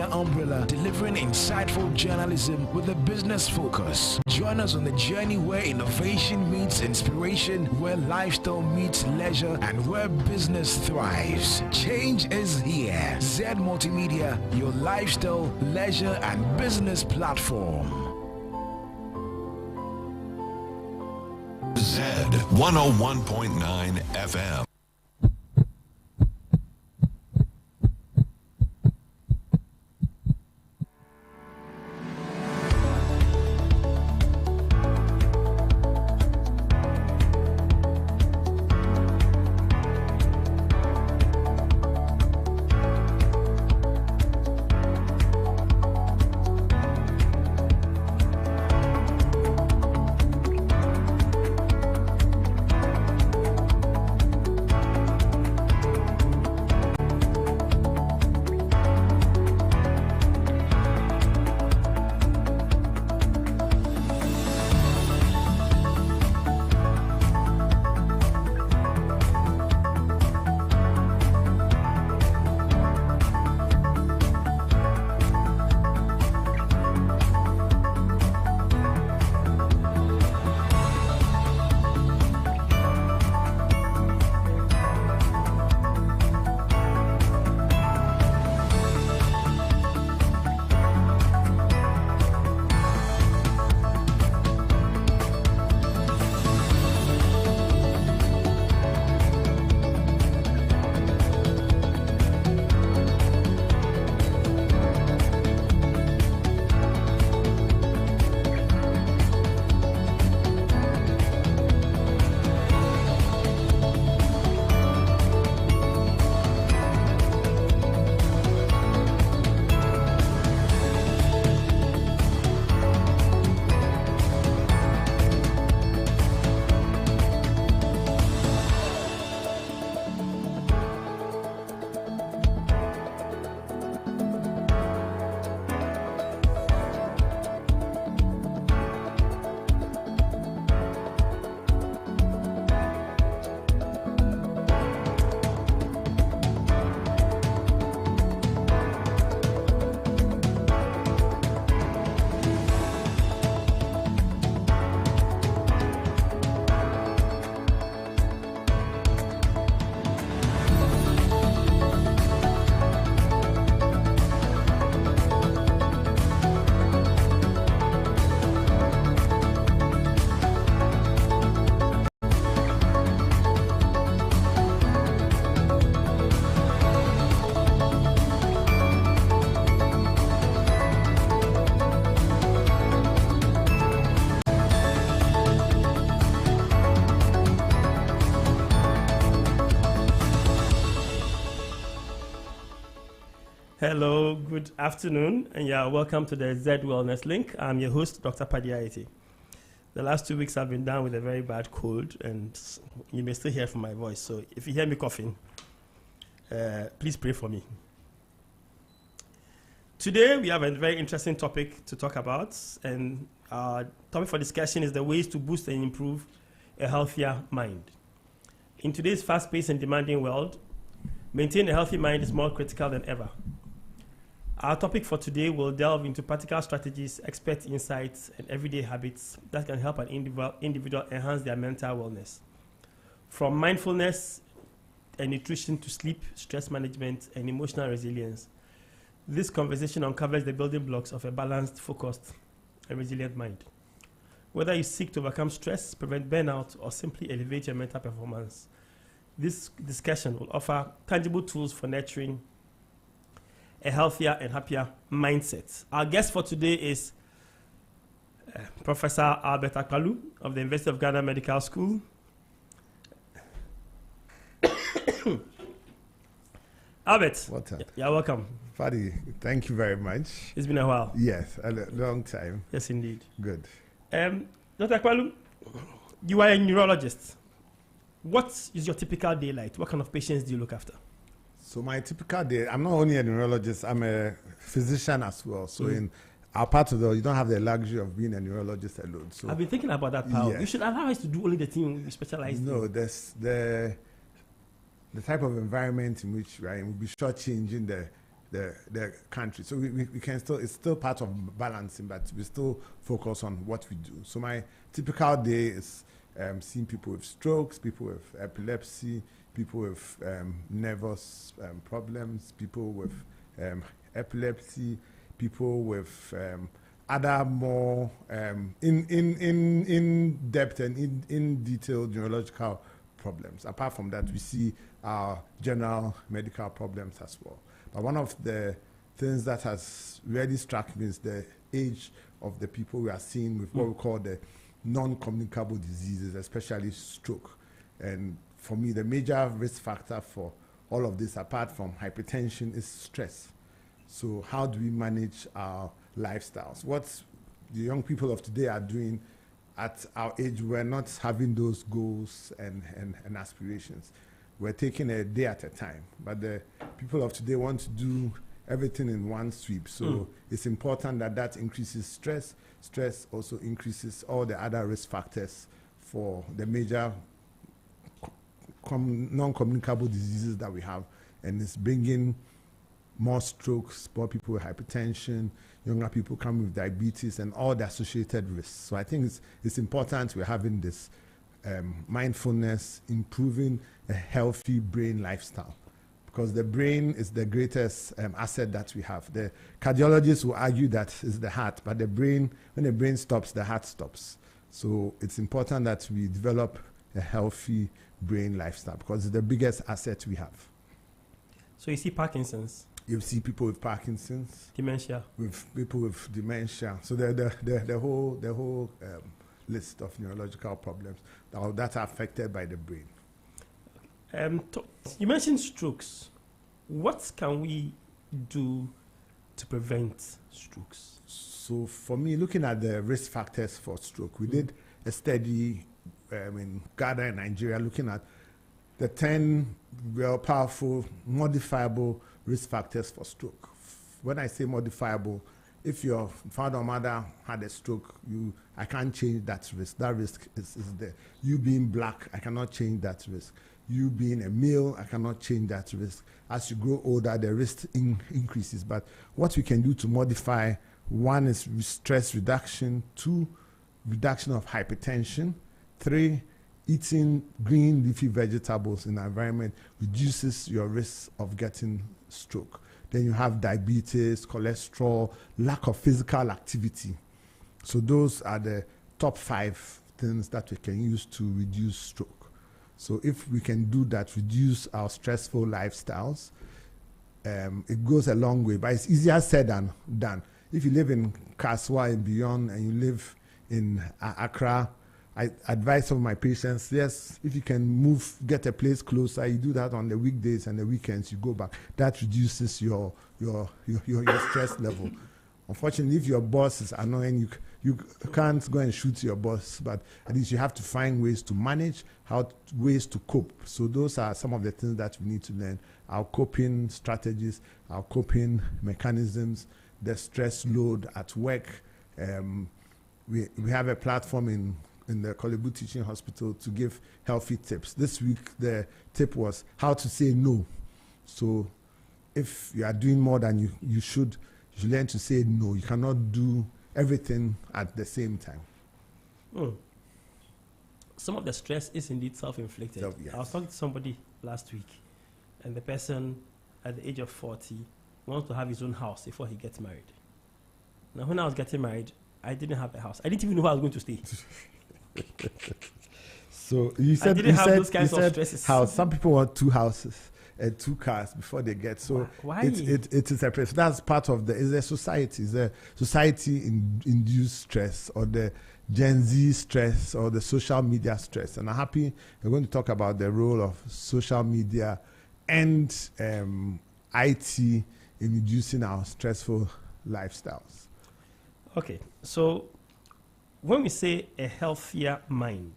media umbrella, delivering insightful journalism with a business focus. Join us on the journey where innovation meets inspiration, where lifestyle meets leisure, and where business thrives. Change is here. Zed Multimedia, your lifestyle, leisure, and business platform. Zed 101.9 FM. Hello, good afternoon, and welcome to the Zed Wellnes Link. I'm your host, Dr. Padiaiti. The last 2 weeks I've been down with a very bad cold, and you may still hear from my voice. So if you hear me coughing, please pray for me. Today we have a very interesting topic to talk about, and our topic for discussion is the ways to boost and improve a healthier mind. In today's fast-paced and demanding world, maintaining a healthy mind is more critical than ever. Our topic for today will delve into practical strategies, expert insights, and everyday habits that can help an individual enhance their mental wellness. From mindfulness and nutrition to sleep, stress management, and emotional resilience, this conversation uncovers the building blocks of a balanced, focused, and resilient mind. Whether you seek to overcome stress, prevent burnout, or simply elevate your mental performance, this discussion will offer tangible tools for nurturing a healthier and happier mindset. Our guest for today is Professor Albert Akpalu of the University of Ghana Medical School. Albert, what's up? You're welcome. Fadi, thank you very much. It's been a while. Yes, a long time. Yes, indeed. Good. Dr. Akpalu, you are a neurologist. What is your typical day like? What kind of patients do you look after? So my typical day, I'm not only a neurologist, I'm a physician as well. So in our part of the world, you don't have the luxury of being a neurologist alone. So I've been thinking about that, pal. Yeah. You should allow us to do only the thing we specialize in. No, there's the type of environment in which we'll be shortchanging the the country. So we can still, it's still part of balancing, but we still focus on what we do. So my typical day is seeing people with strokes, people with epilepsy, people with nervous problems, people with epilepsy, people with other more in depth and in detailed neurological problems. Apart from that, we see our general medical problems as well. But one of the things that has really struck me is the age of the people we are seeing with what we call the non-communicable diseases, especially stroke. And for me, the major risk factor for all of this, apart from hypertension, is stress. So how do we manage our lifestyles? What the young people of today are doing at our age, we're not having those goals and aspirations. We're taking a day at a time. But the people of today want to do everything in one sweep. So it's important that increases stress. Stress also increases all the other risk factors for the major non-communicable diseases that we have. And it's bringing more strokes, more people with hypertension, younger people come with diabetes, and all the associated risks. So I think it's important we're having this mindfulness, improving a healthy brain lifestyle, because the brain is the greatest asset that we have. The cardiologists will argue that it's the heart, but the brain, when the brain stops, the heart stops. So it's important that we develop a healthy brain lifestyle, because it's the biggest asset we have. So you see Parkinson's? You see people with Parkinson's, dementia, with people with dementia. So the whole list of neurological problems that are affected by the brain. You mentioned strokes. What can we do to prevent strokes? So for me, looking at the risk factors for stroke, we did a study in Ghana and Nigeria looking at the 10 real powerful modifiable risk factors for stroke. When I say modifiable, if your father or mother had a stroke, I can't change that risk. That risk is there. You being black, I cannot change that risk. You being a male, I cannot change that risk. As you grow older, the risk increases. But what we can do to modify, one is stress reduction, 2, reduction of hypertension, 3, eating green leafy vegetables in the environment reduces your risk of getting stroke. Then you have diabetes, cholesterol, lack of physical activity. So those are the top 5 things that we can use to reduce stroke. So if we can do that, reduce our stressful lifestyles, it goes a long way. But it's easier said than done. If you live in Kaswa and beyond, and you live in Accra, I advise some of my patients, yes, if you can move, get a place closer, you do that on the weekdays and the weekends, you go back. That reduces your stress level. Unfortunately, if your boss is annoying, you can't go and shoot your boss, but at least you have to find ways to manage, ways to cope. So those are some of the things that we need to learn. Our coping strategies, our coping mechanisms, the stress load at work. We have a platform in the Kolebu Teaching Hospital to give healthy tips. This week, the tip was how to say no. So if you are doing more than you should learn to say no. You cannot do everything at the same time. Some of the stress is indeed self-inflicted. Yes. I was talking to somebody last week, and the person at the age of 40 wants to have his own house before he gets married. Now, when I was getting married, I didn't have a house. I didn't even know where I was going to stay. So you said those kinds of stresses. House. Some people want 2 houses and 2 cars before they get. So why? It is a press. That's part of the society. Is the society induced stress, or the Gen Z stress, or the social media stress. And I'm happy we're going to talk about the role of social media and IT in reducing our stressful lifestyles. Okay, so when we say a healthier mind,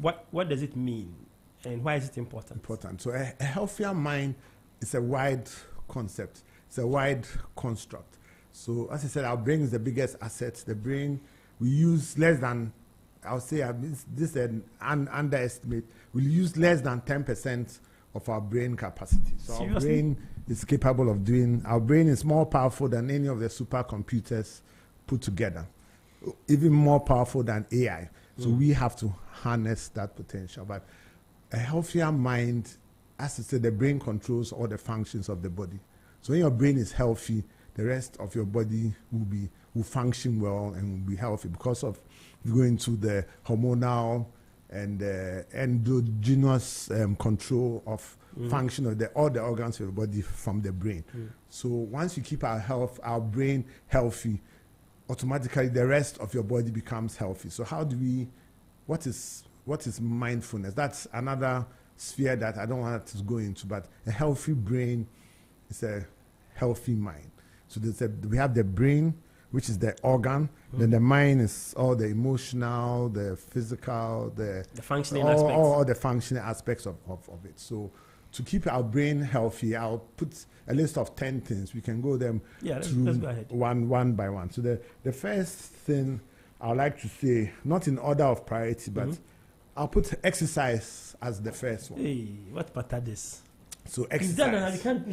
what does it mean, and why is it important? So a healthier mind is a wide concept. It's a wide construct. So as I said, our brain is the biggest asset. The brain, we use less than, I'll say this is an underestimate, we use less than 10% of our brain capacity. So Seriously? our brain is capable of doing. Our brain is more powerful than any of the supercomputers put together, even more powerful than AI. So we have to harness that potential. But a healthier mind, as I said, the brain controls all the functions of the body. So when your brain is healthy, the rest of your body will function well and will be healthy because of going to the hormonal and endogenous control of function of all the organs of your body from the brain. So once you keep our brain healthy, automatically the rest of your body becomes healthy. So what is mindfulness? That's another sphere that I don't want to go into, but a healthy brain is a healthy mind. So we have the brain, which is the organ, then the mind is all the emotional, the physical, the functioning aspects. All the functioning aspects of it. So to keep our brain healthy, I'll put a list of 10 things. We can go them through let's go ahead. one by one. So the first thing I would like to say, not in order of priority, but I'll put exercise as the first one. Hey, what about this? So exercise. We can't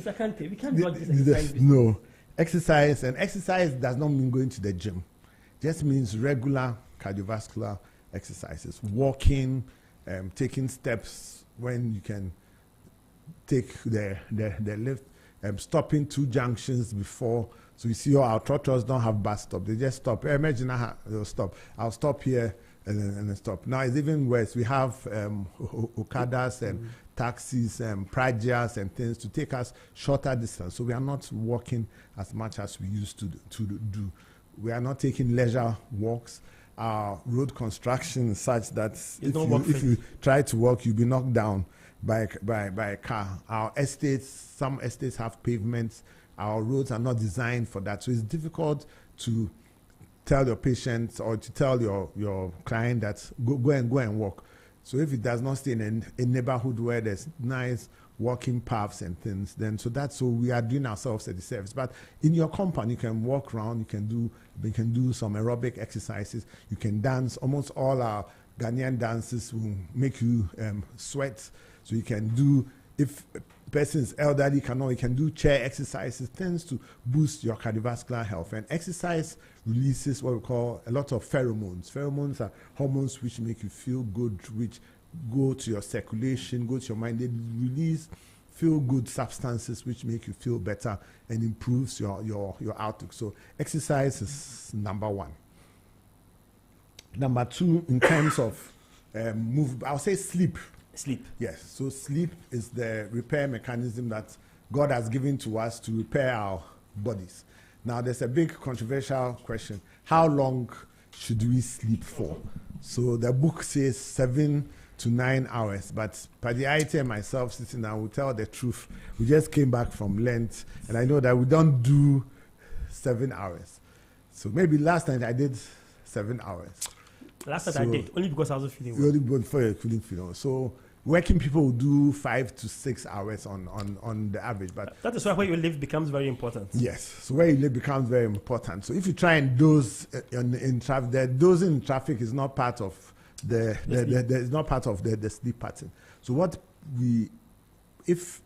do this exercise. No. Exercise does not mean going to the gym. Just means regular cardiovascular exercises. Walking, taking steps when you can take the lift, stopping 2 junctions before. So you see our trotters don't have bus stop. They just stop. Imagine they'll stop. I'll stop here and then stop. Now it's even worse. We have Okadas and taxis and prajas and things to take us shorter distance. So we are not walking as much as we used to do. We are not taking leisure walks. Our road construction is such that if you try to walk, you'll be knocked down by a car. Some estates have pavements. Our roads are not designed for that. So it's difficult to tell your patient or to tell your client that go and walk. So if it does not stay in a neighborhood where there's nice walking paths and things, then so we are doing ourselves a disservice. But in your compound, you can walk around, you can do some aerobic exercises, you can dance. Almost all our Ghanaian dances will make you sweat. So you can do, if a person is elderly, you can do chair exercises, tends to boost your cardiovascular health. And exercise releases what we call a lot of pheromones. Pheromones are hormones which make you feel good, which go to your circulation, go to your mind. They release feel-good substances which make you feel better and improves your outlook. So exercise is number 1. Number 2, in terms of I'll say sleep. Sleep. Yes. So sleep is the repair mechanism that God has given to us to repair our bodies. Now, there's a big controversial question. How long should we sleep for? So the book says 7 to 9 hours, but Padiaite and myself sitting down will tell the truth. We just came back from Lent, and I know that we don't do 7 hours. So maybe last night I did 7 hours. Last night I did, only because I wasn't feeling well. Only before you couldn't feel well. So working people will do 5 to 6 hours on the average. But that is why where you live becomes very important. Yes. So where you live becomes very important. So if you try and doze in traffic, the dozing in traffic is not part of it's not part of the sleep pattern. So if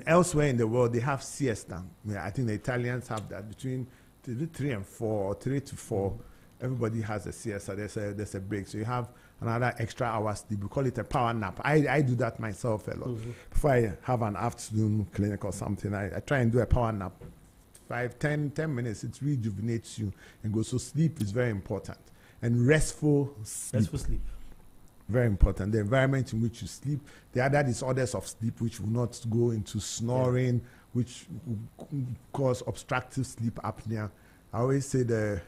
elsewhere in the world they have siesta. I think the Italians have that between 3 and 4 or 3 to 4. Everybody has a siesta. There's a break. So you have another extra hour sleep. We call it a power nap. I do that myself a lot. Before I have an afternoon clinic or something, I try and do a power nap. 10 minutes. It rejuvenates you and goes. So sleep is very important. And restful sleep. Very important. The environment in which you sleep. The other disorders of sleep, which will not go into snoring, which will cause obstructive sleep apnea. I always say the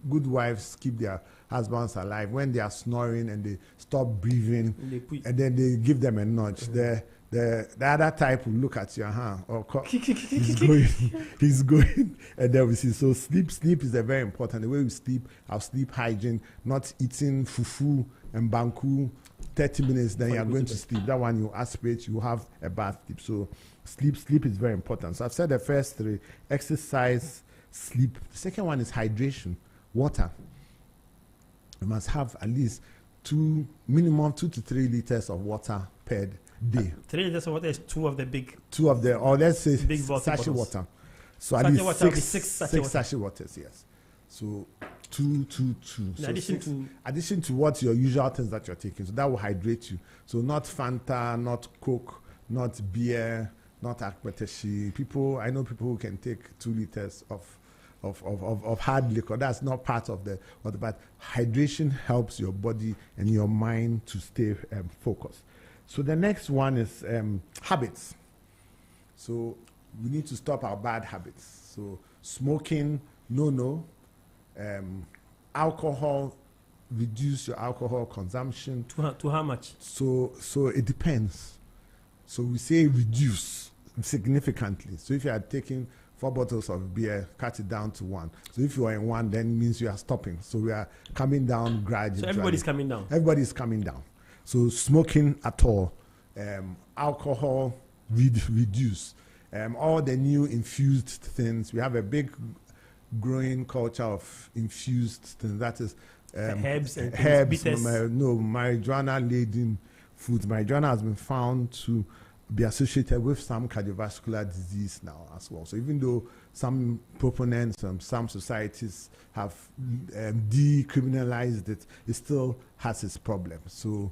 good wives keep their husbands alive when they are snoring and they stop breathing, and then they give them a nudge. The other type will look at your hand or he's going, and then we see. So sleep is a very important. The way we sleep, our sleep hygiene, not eating fufu and banku 30 minutes, then you are going to sleep. That one you aspirate, you have a bad sleep. So sleep is very important. So I've said the first 3: exercise, sleep. The second one is hydration, water. You must have at least minimum 2 to 3 liters of water per day. 3 liters of water is 2 of the big. Or let's say Big sachet bottles. water. So Sachet at least water will be six six sachet sachet waters, yes. So two. In So addition to what your usual things that you're taking. So that will hydrate you. So not Fanta, not Coke, not beer, not Akmeteshi. I know people who can take 2 liters of hard liquor. That's not part of the but hydration helps your body and your mind to stay focused. So the next one is habits. So we need to stop our bad habits. So smoking, no. Alcohol, reduce your alcohol consumption. to how much? So it depends. So we say reduce significantly. So if you are taking 4 bottles of beer, cut it down to 1. So if you are in 1, then it means you are stopping. So we are coming down gradually. So everybody's coming down. Everybody's coming down. So smoking at all, alcohol, reduce. All the new infused things. We have a big growing culture of infused things. That is Herbs and herbs, bitters. marijuana-laden foods. Marijuana has been found to be associated with some cardiovascular disease now as well. So even though some proponents, some societies have decriminalized it, it still has its problems. So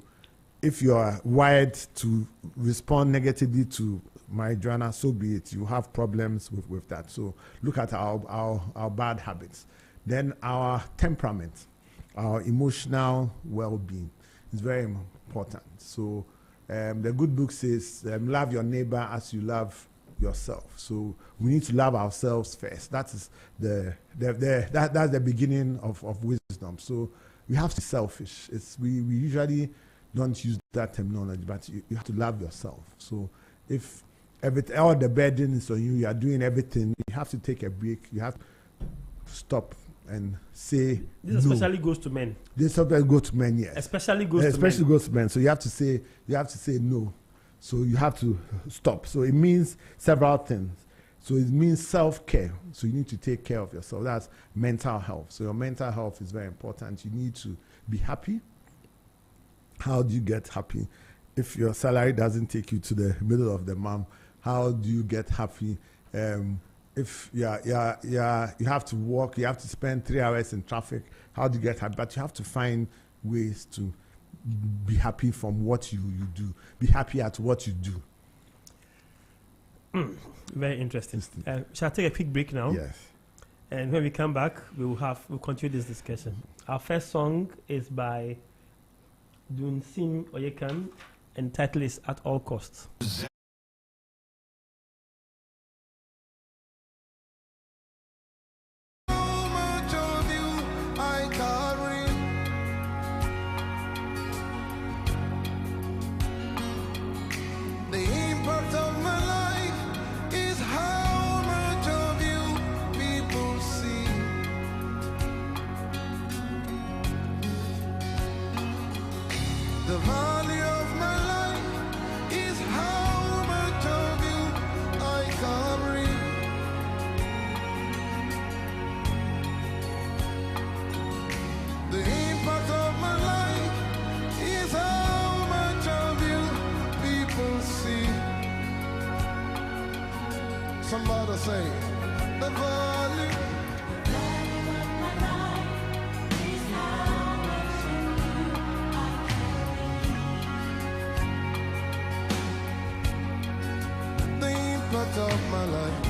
if you are wired to respond negatively to marijuana, so be it. You have problems with that. So look at our bad habits. Then our temperament, our emotional well-being is very important. So the good book says, love your neighbor as you love yourself. So we need to love ourselves first. That is that's the beginning of wisdom. So you have to be selfish. We usually don't use that terminology, but you have to love yourself. So if all the burden is on you, you are doing everything, you have to take a break. You have to stop and say This no. especially goes to men. This sometimes goes to men, yes. Especially goes to men. Especially goes to men. So you have to say no. So you have to stop. So it means several things. So it means self-care. So you need to take care of yourself. That's mental health. So your mental health is very important. You need to be happy. How do you get happy? If your salary doesn't take you to the middle of the month, how do you get happy? If you have to walk, you have to spend 3 hours in traffic, how do you get happy? But you have to find ways to be happy from what you do. Be happy at what you do. Very interesting. Shall I take a quick break now? Yes. And when we come back, we'll continue this discussion. Our first song is by Dunsin Oyekan, and the title is At All Costs. The value of my life is how much of you I carry. The impact of my life is how much of you people see. Somebody say, the value. Of my life.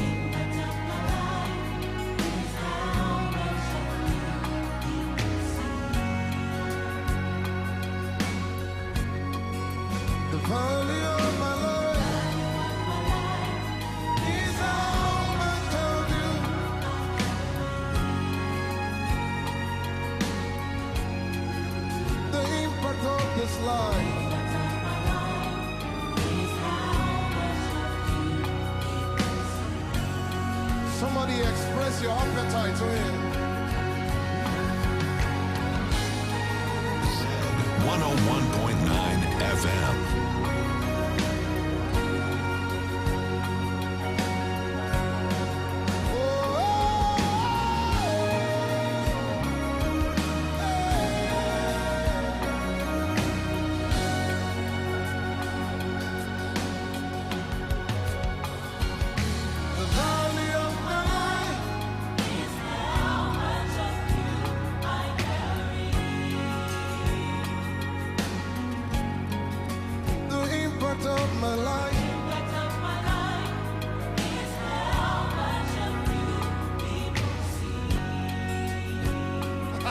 The value of my life is how much of you. The impact of this life. Somebody express your appetite to him. 101.9 FM.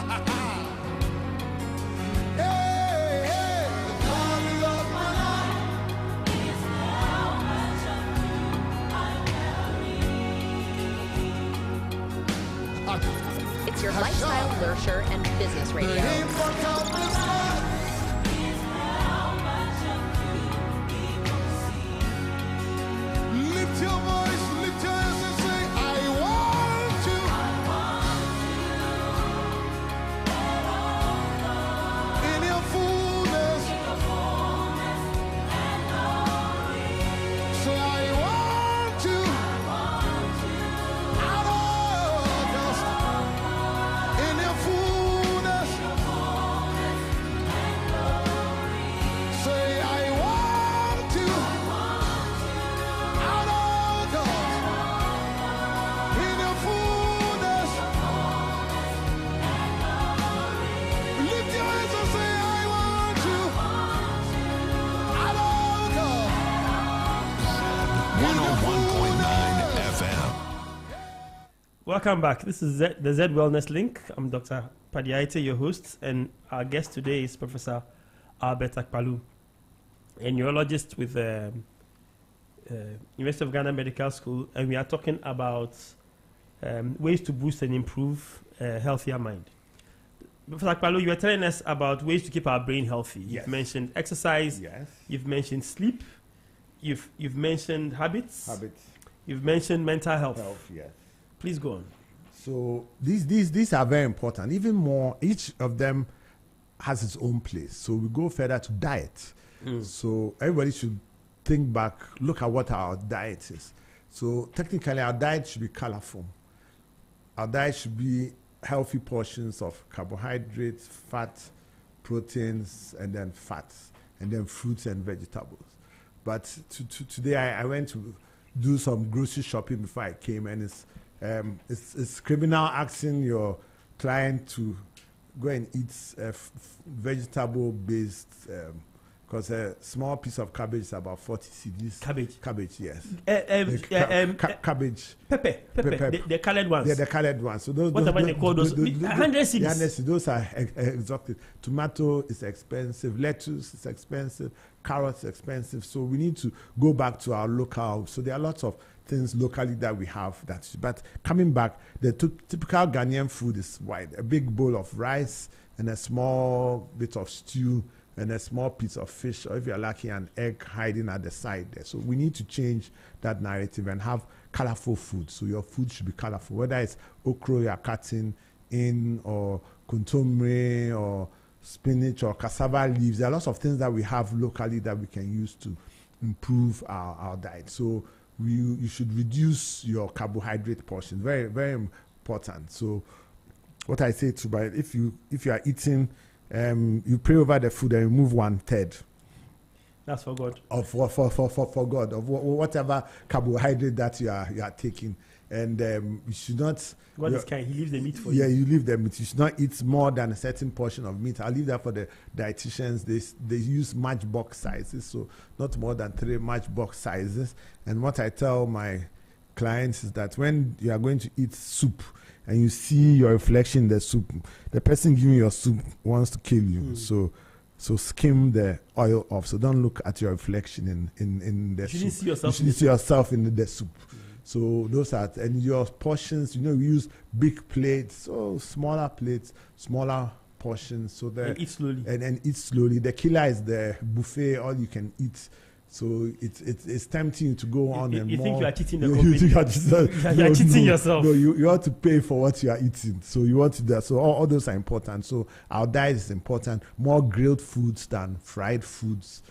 Hey, hey, the glory of my life is how much of you I carry. It's your lifestyle, nurture, and business radio. The import of this life is how much of you people see. Lift your voice, lift your hands and say, I want you. I want you. In your fullness. And glory. Say, I want you. Out of dust. In your fullness. Say, I want you. Out of dust. In your fullness. Lift your hands and say, I want you. Out of dust. 101.9 FM. Welcome back. This is the Zed Wellnes Link. I'm Dr. Padiaite, your host, and our guest today is Professor Albert Akpalu, a neurologist with University of Ghana Medical School, and we are talking about ways to boost and improve a healthier mind. Professor Akpalu, you were telling us about ways to keep our brain healthy. Yes. You've mentioned exercise. Yes. You've mentioned sleep. You've mentioned habits. Habits, You've mentioned mental health. health, yes. Please go on. So these are very important. Even more, each of them has its own place. So we go further to diet. So everybody should think back, look at what our diet is. So technically, our diet should be colorful. Our diet should be healthy portions of carbohydrates, fat, proteins, and then fats, and then fruits and vegetables. But today I went to do some grocery shopping before I came, and it's criminal asking your client to go and eat vegetable-based, because a small piece of cabbage is about 40 cedis. Cabbage, yes. Cabbage. Pepper. The colored ones. Yeah, the colored ones. So those. What about they call those? 100 cedis. 100 cedis. Those are exotic. Tomato is expensive. Lettuce is expensive. Carrots is expensive. So we need to go back to our local. So there are lots of things locally that we have. But coming back, the typical Ghanaian food is wide. A big bowl of rice and a small bit of stew and a small piece of fish, or if you're lucky, an egg hiding at the side there. So we need to change that narrative and have colorful food. So your food should be colorful, whether it's okra you're cutting in, or kontomire, or spinach, or cassava leaves. There are lots of things that we have locally that we can use to improve our diet. So you should reduce your carbohydrate portion. Very, very important. So what I say to if you are eating, you pray over the food and remove 1/3. That's for God. For God, of whatever carbohydrate that you are taking, and you should not. God is kind. He leaves the meat for you. Yeah, you leave the meat. You should not eat more than a certain portion of meat. I'll leave that for the dietitians. They use matchbox sizes, so not more than 3 matchbox sizes. And what I tell my clients is that when you are going to eat soup, and you see your reflection in the soup, the person giving your soup wants to kill you. So skim the oil off. So don't look at your reflection in the soup. See yourself you shouldn't see yourself in the soup. So those are, and your portions, we use big plates, so smaller plates, smaller portions. So and eat slowly. And eat slowly. The killer is the buffet, all you can eat. So it's tempting you to go on and you more. You think you are cheating the company. You are cheating yourself. No, you want to pay for what you are eating. So you want to do that. So all those are important. So our diet is important. More grilled foods than fried foods.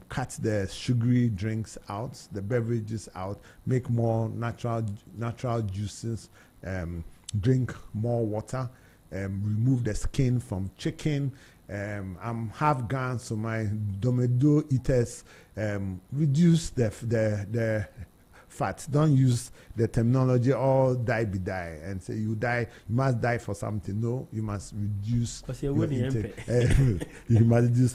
Cut the sugary drinks out, the beverages out. Make more natural juices. Drink more water. Remove the skin from chicken. I'm half Ghan, so my domedo eaters reduce the fat. Don't use the terminology all die be die and say you must die for something. No, you must reduce your intake. You must reduce.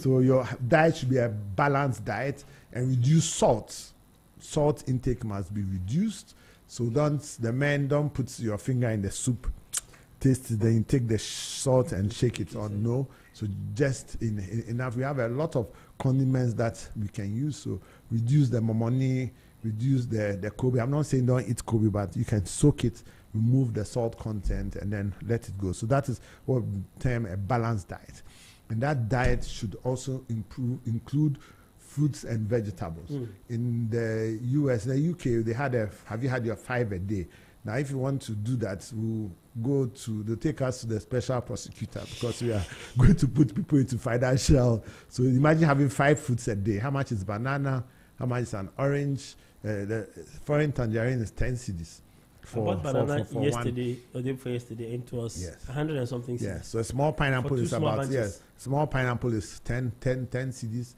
So your diet should be a balanced diet, and reduce salt. Salt intake must be reduced. So don't put your finger in the soup taste it, then you take the salt and shake it, or no. So just enough. We have a lot of condiments that we can use. So reduce the momoni, reduce the Kobe. I'm not saying don't eat Kobe, but you can soak it, remove the salt content, and then let it go. So that is what we term a balanced diet. And that diet should also include fruits and vegetables. In the US, the UK, they had have you had your 5 a day? Now, if you want to do that, they'll take us to the special prosecutor, because we are going to put people into financial. So imagine having 5 fruits a day. How much is banana? How much is an orange? The foreign tangerine is 10 cedis. I bought banana yesterday, or day before yesterday, and it was 100 and something cedis. Yes, so a small pineapple is about, small pineapple is 10 cedis.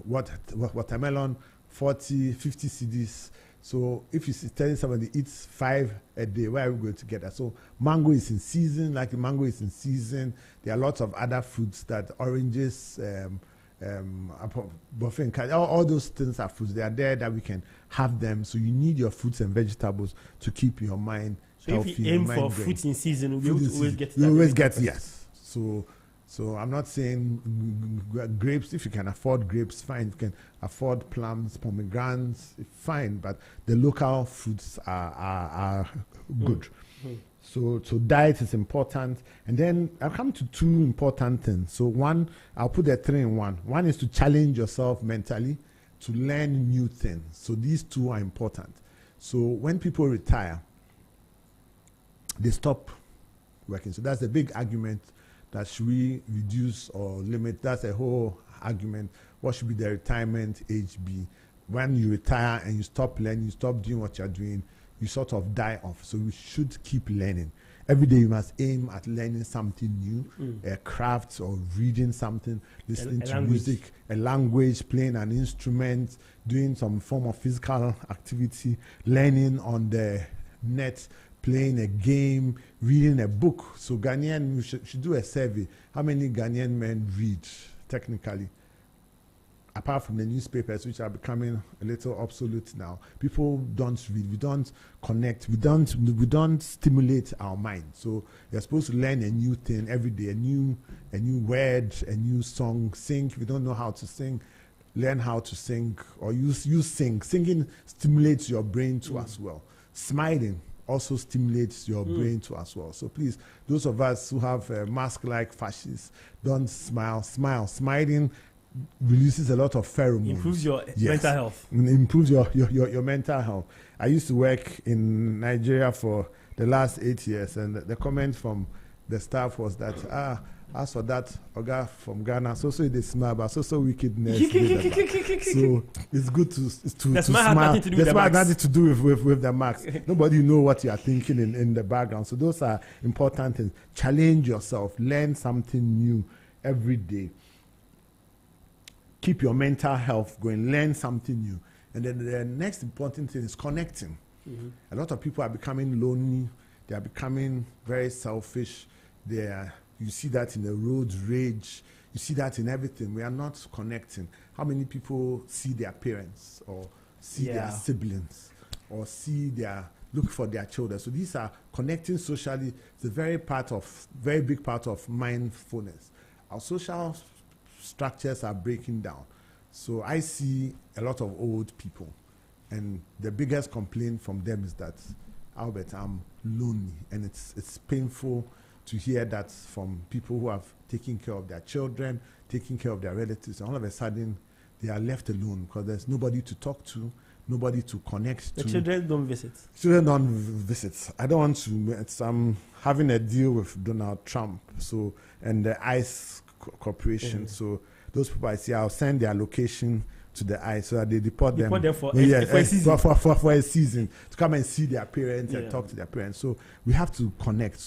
Watermelon, 40, 50 cedis. So if you telling somebody eats 5 a day, where are we going to get that? So mango is in season, like the mango is in season. There are lots of other fruits, that oranges, all those things are fruits. They are there that we can have them. So you need your fruits and vegetables to keep your mind healthy. If you aim for fruits in season, you always get that. You always get, yes. So I'm not saying grapes. If you can afford grapes, fine. If you can afford plums, pomegranates, fine. But the local fruits are good. So diet is important. And then I'll come to 2 important things. So one, I'll put the 3 in one. One is to challenge yourself mentally, to learn new things. So these 2 are important. So when people retire, they stop working. So that's the big argument. That should we reduce or limit? That's a whole argument. What should be the retirement age be? When you retire and you stop learning, you stop doing what you're doing, you sort of die off. So we should keep learning. Every day you must aim at learning something new, a craft or reading something, listening to music, a language, playing an instrument, doing some form of physical activity, learning on the net, playing a game, reading a book. So Ghanaian, we should do a survey. How many Ghanaian men read, technically? Apart from the newspapers, which are becoming a little obsolete now. People don't read, we don't connect, we don't stimulate our mind. So you're supposed to learn a new thing every day, a new word, a new song, sing. If you don't know how to sing, learn how to sing, or you sing. Singing stimulates your brain too as well. Smiling also stimulates your brain too as well. So please, those of us who have mask-like fascists, don't smile. Smiling releases a lot of pheromones. Improves your mental health. Improves your mental health. I used to work in Nigeria for the last 8 years, and the comment from the staff was that, as for that Oga from Ghana, so they smile, but so wickedness. So it's good to smile. Nothing to do with the smile nothing to do with the marks. Nobody know what you are thinking in the background. So those are important things. Challenge yourself. Learn something new every day. Keep your mental health going. Learn something new. And then the next important thing is connecting. A lot of people are becoming lonely. They are becoming very selfish. You see that in the road rage. You see that in everything. We are not connecting. How many people see their parents or see their siblings or look for their children? So these are connecting socially. It's a very big part of mindfulness. Our social structures are breaking down. So I see a lot of old people, and the biggest complaint from them is that, Albert, I'm lonely, and it's painful to hear that from people who have taken care of their children, taking care of their relatives, and all of a sudden they are left alone because there's nobody to talk to, nobody to connect to. The children don't visit. Children don't visit. I don't want to. I'm having a deal with Donald Trump, and the ICE Corporation. So those people I see, I'll send their location to the ICE so that they deport them for a season. For a season to come and see their parents and talk to their parents. So we have to connect.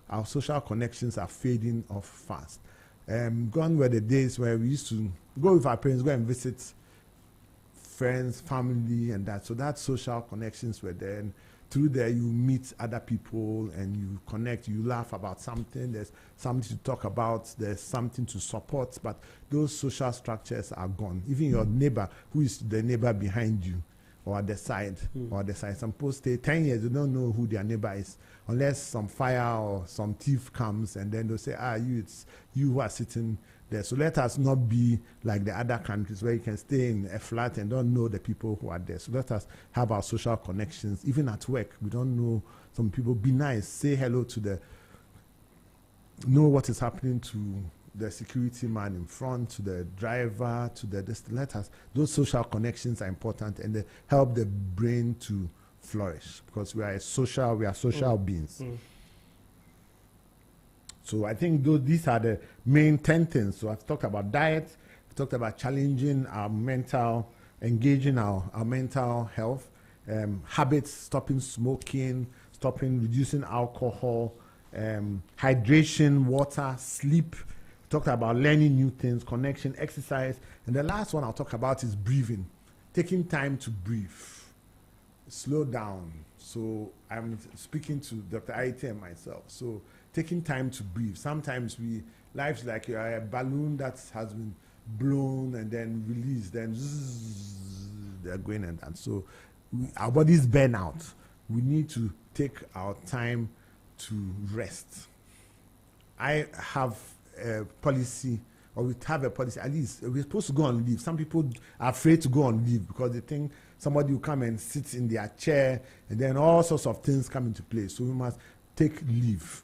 Our social connections are fading off fast. Gone were the days where we used to go with our parents, go and visit friends, family, and that. So that social connections were there. And through there, you meet other people and you connect, you laugh about something, there's something to talk about, there's something to support, but those social structures are gone. Even your neighbor, who is the neighbor behind you, or at the side, or at the side. Some people stay 10 years, they don't know who their neighbor is, unless some fire or some thief comes, and then they'll say, it's you who are sitting there. So let us not be like the other countries where you can stay in a flat and don't know the people who are there. So let us have our social connections. Even at work, we don't know some people. Be nice, say hello to know what is happening to the security man in front, to the driver, to those social connections are important, and they help the brain to flourish, because we are social beings. So I think these are the main 10 things. So I've talked about diet, I've talked about challenging engaging our mental health, habits, stopping smoking, reducing alcohol, hydration, water, sleep. Talked about learning new things, connection, exercise. And the last one I'll talk about is breathing. Taking time to breathe. Slow down. So I'm speaking to Dr. Aite and myself. So taking time to breathe. Sometimes life's like you are a balloon that has been blown and then released, then they're going and so our bodies burn out. We need to take our time to rest. I have a policy, or we have a policy, at least we're supposed to go on leave. Some people are afraid to go on leave because they think somebody will come and sit in their chair, and then all sorts of things come into place. So we must take leave.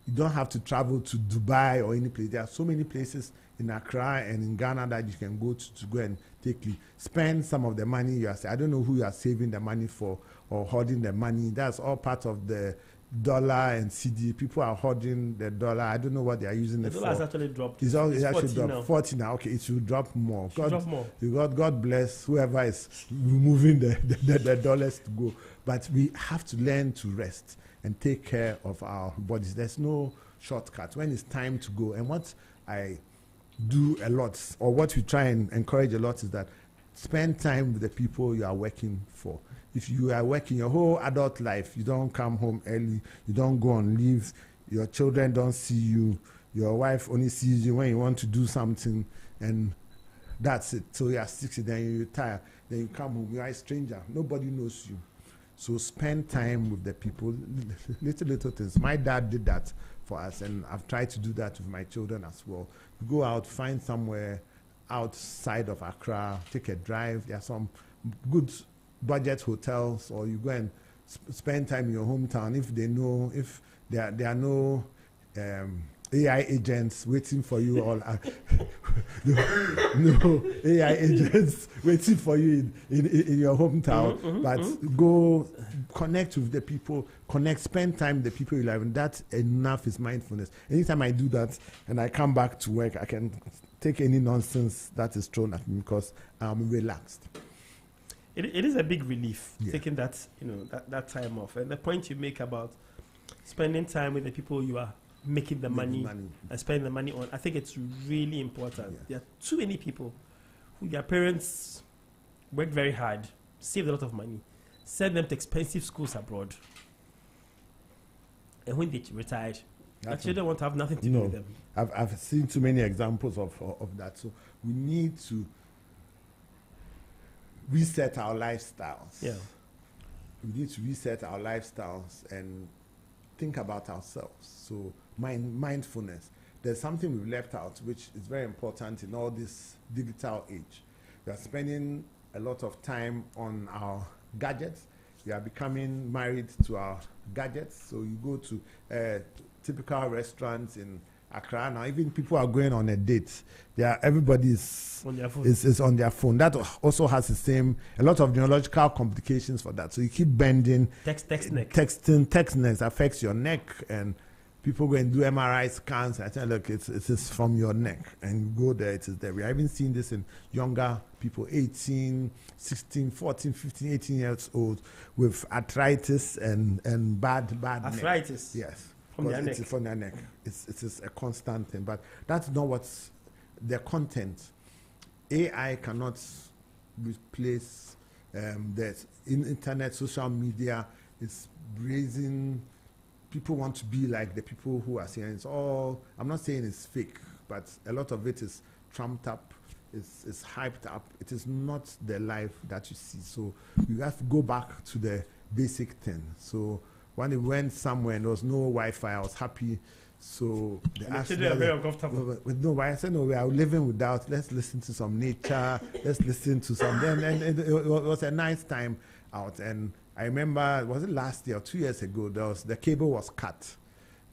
You don't have to travel to Dubai or any place. There are so many places in Accra and in Ghana that you can go to go and take leave. Spend some of the money you are. I don't know who you are saving the money for or hoarding the money. That's all part of the dollar and CD. People are hoarding the dollar. I don't know what they are using it for. The dollar has actually dropped. It's actually dropped. Now. 40 now. Okay, it should drop more. God bless whoever is removing the dollars to go. But we have to learn to rest and take care of our bodies. There's no shortcut when it's time to go. And what I do a lot, or what we try and encourage a lot, is that spend time with the people you are working for. If you are working your whole adult life, you don't come home early, you don't go on leave, your children don't see you, your wife only sees you when you want to do something, and that's it. So you are 60, then you retire, then you come home, you are a stranger, nobody knows you. So spend time with the people, little things. My dad did that for us, and I've tried to do that with my children as well. You go out, find somewhere outside of Accra, take a drive. There are some good budget hotels, or you go and spend time in your hometown. If there are no AI agents waiting for you, all no AI agents waiting for you in your hometown, but go connect with the people, spend time with the people you love, and that enough is mindfulness. Anytime I do that and I come back to work, I can take any nonsense that is thrown at me because I'm relaxed. It is a big relief taking that that time off. And the point you make about spending time with the people you are making the money and spending the money on, I think it's really important. Yeah. There are too many people who their parents worked very hard, saved a lot of money, sent them to expensive schools abroad, and when they retired, their children want to have nothing to do with them. I've seen too many examples of that. So we need to reset our lifestyles. Yeah. We need to reset our lifestyles and think about ourselves. So mindfulness. There's something we've left out, which is very important in all this digital age. We are spending a lot of time on our gadgets. We are becoming married to our gadgets. So you go to typical restaurants in Accra now, even people are going on a date. Everybody is on their phone. Is on their phone. That also has a lot of neurological complications for that. So you keep bending. Textness affects your neck, and people go and do MRI scans. I tell look, it's from your neck, and you go there, it is there. We are even seeing this in younger people, 18, 16, 14, 15, 18 years old, with arthritis and bad arthritis. Neck. Yes. From their neck. From their neck. It is a constant thing. But that's not what's their content. AI cannot replace the internet, social media. It's raising, people want to be like the people who are saying it's all, I'm not saying it's fake, but a lot of it is trumped up. is hyped up. It is not the life that you see. So you have to go back to the basic thing. So when we went somewhere and there was no Wi-Fi, I was happy. So they asked children are very uncomfortable. with no Wi-Fi. I said, no, we are living without. Let's listen to some nature. Let's listen to some. And it was a nice time out. And I remember, was it last year or 2 years ago? The cable was cut,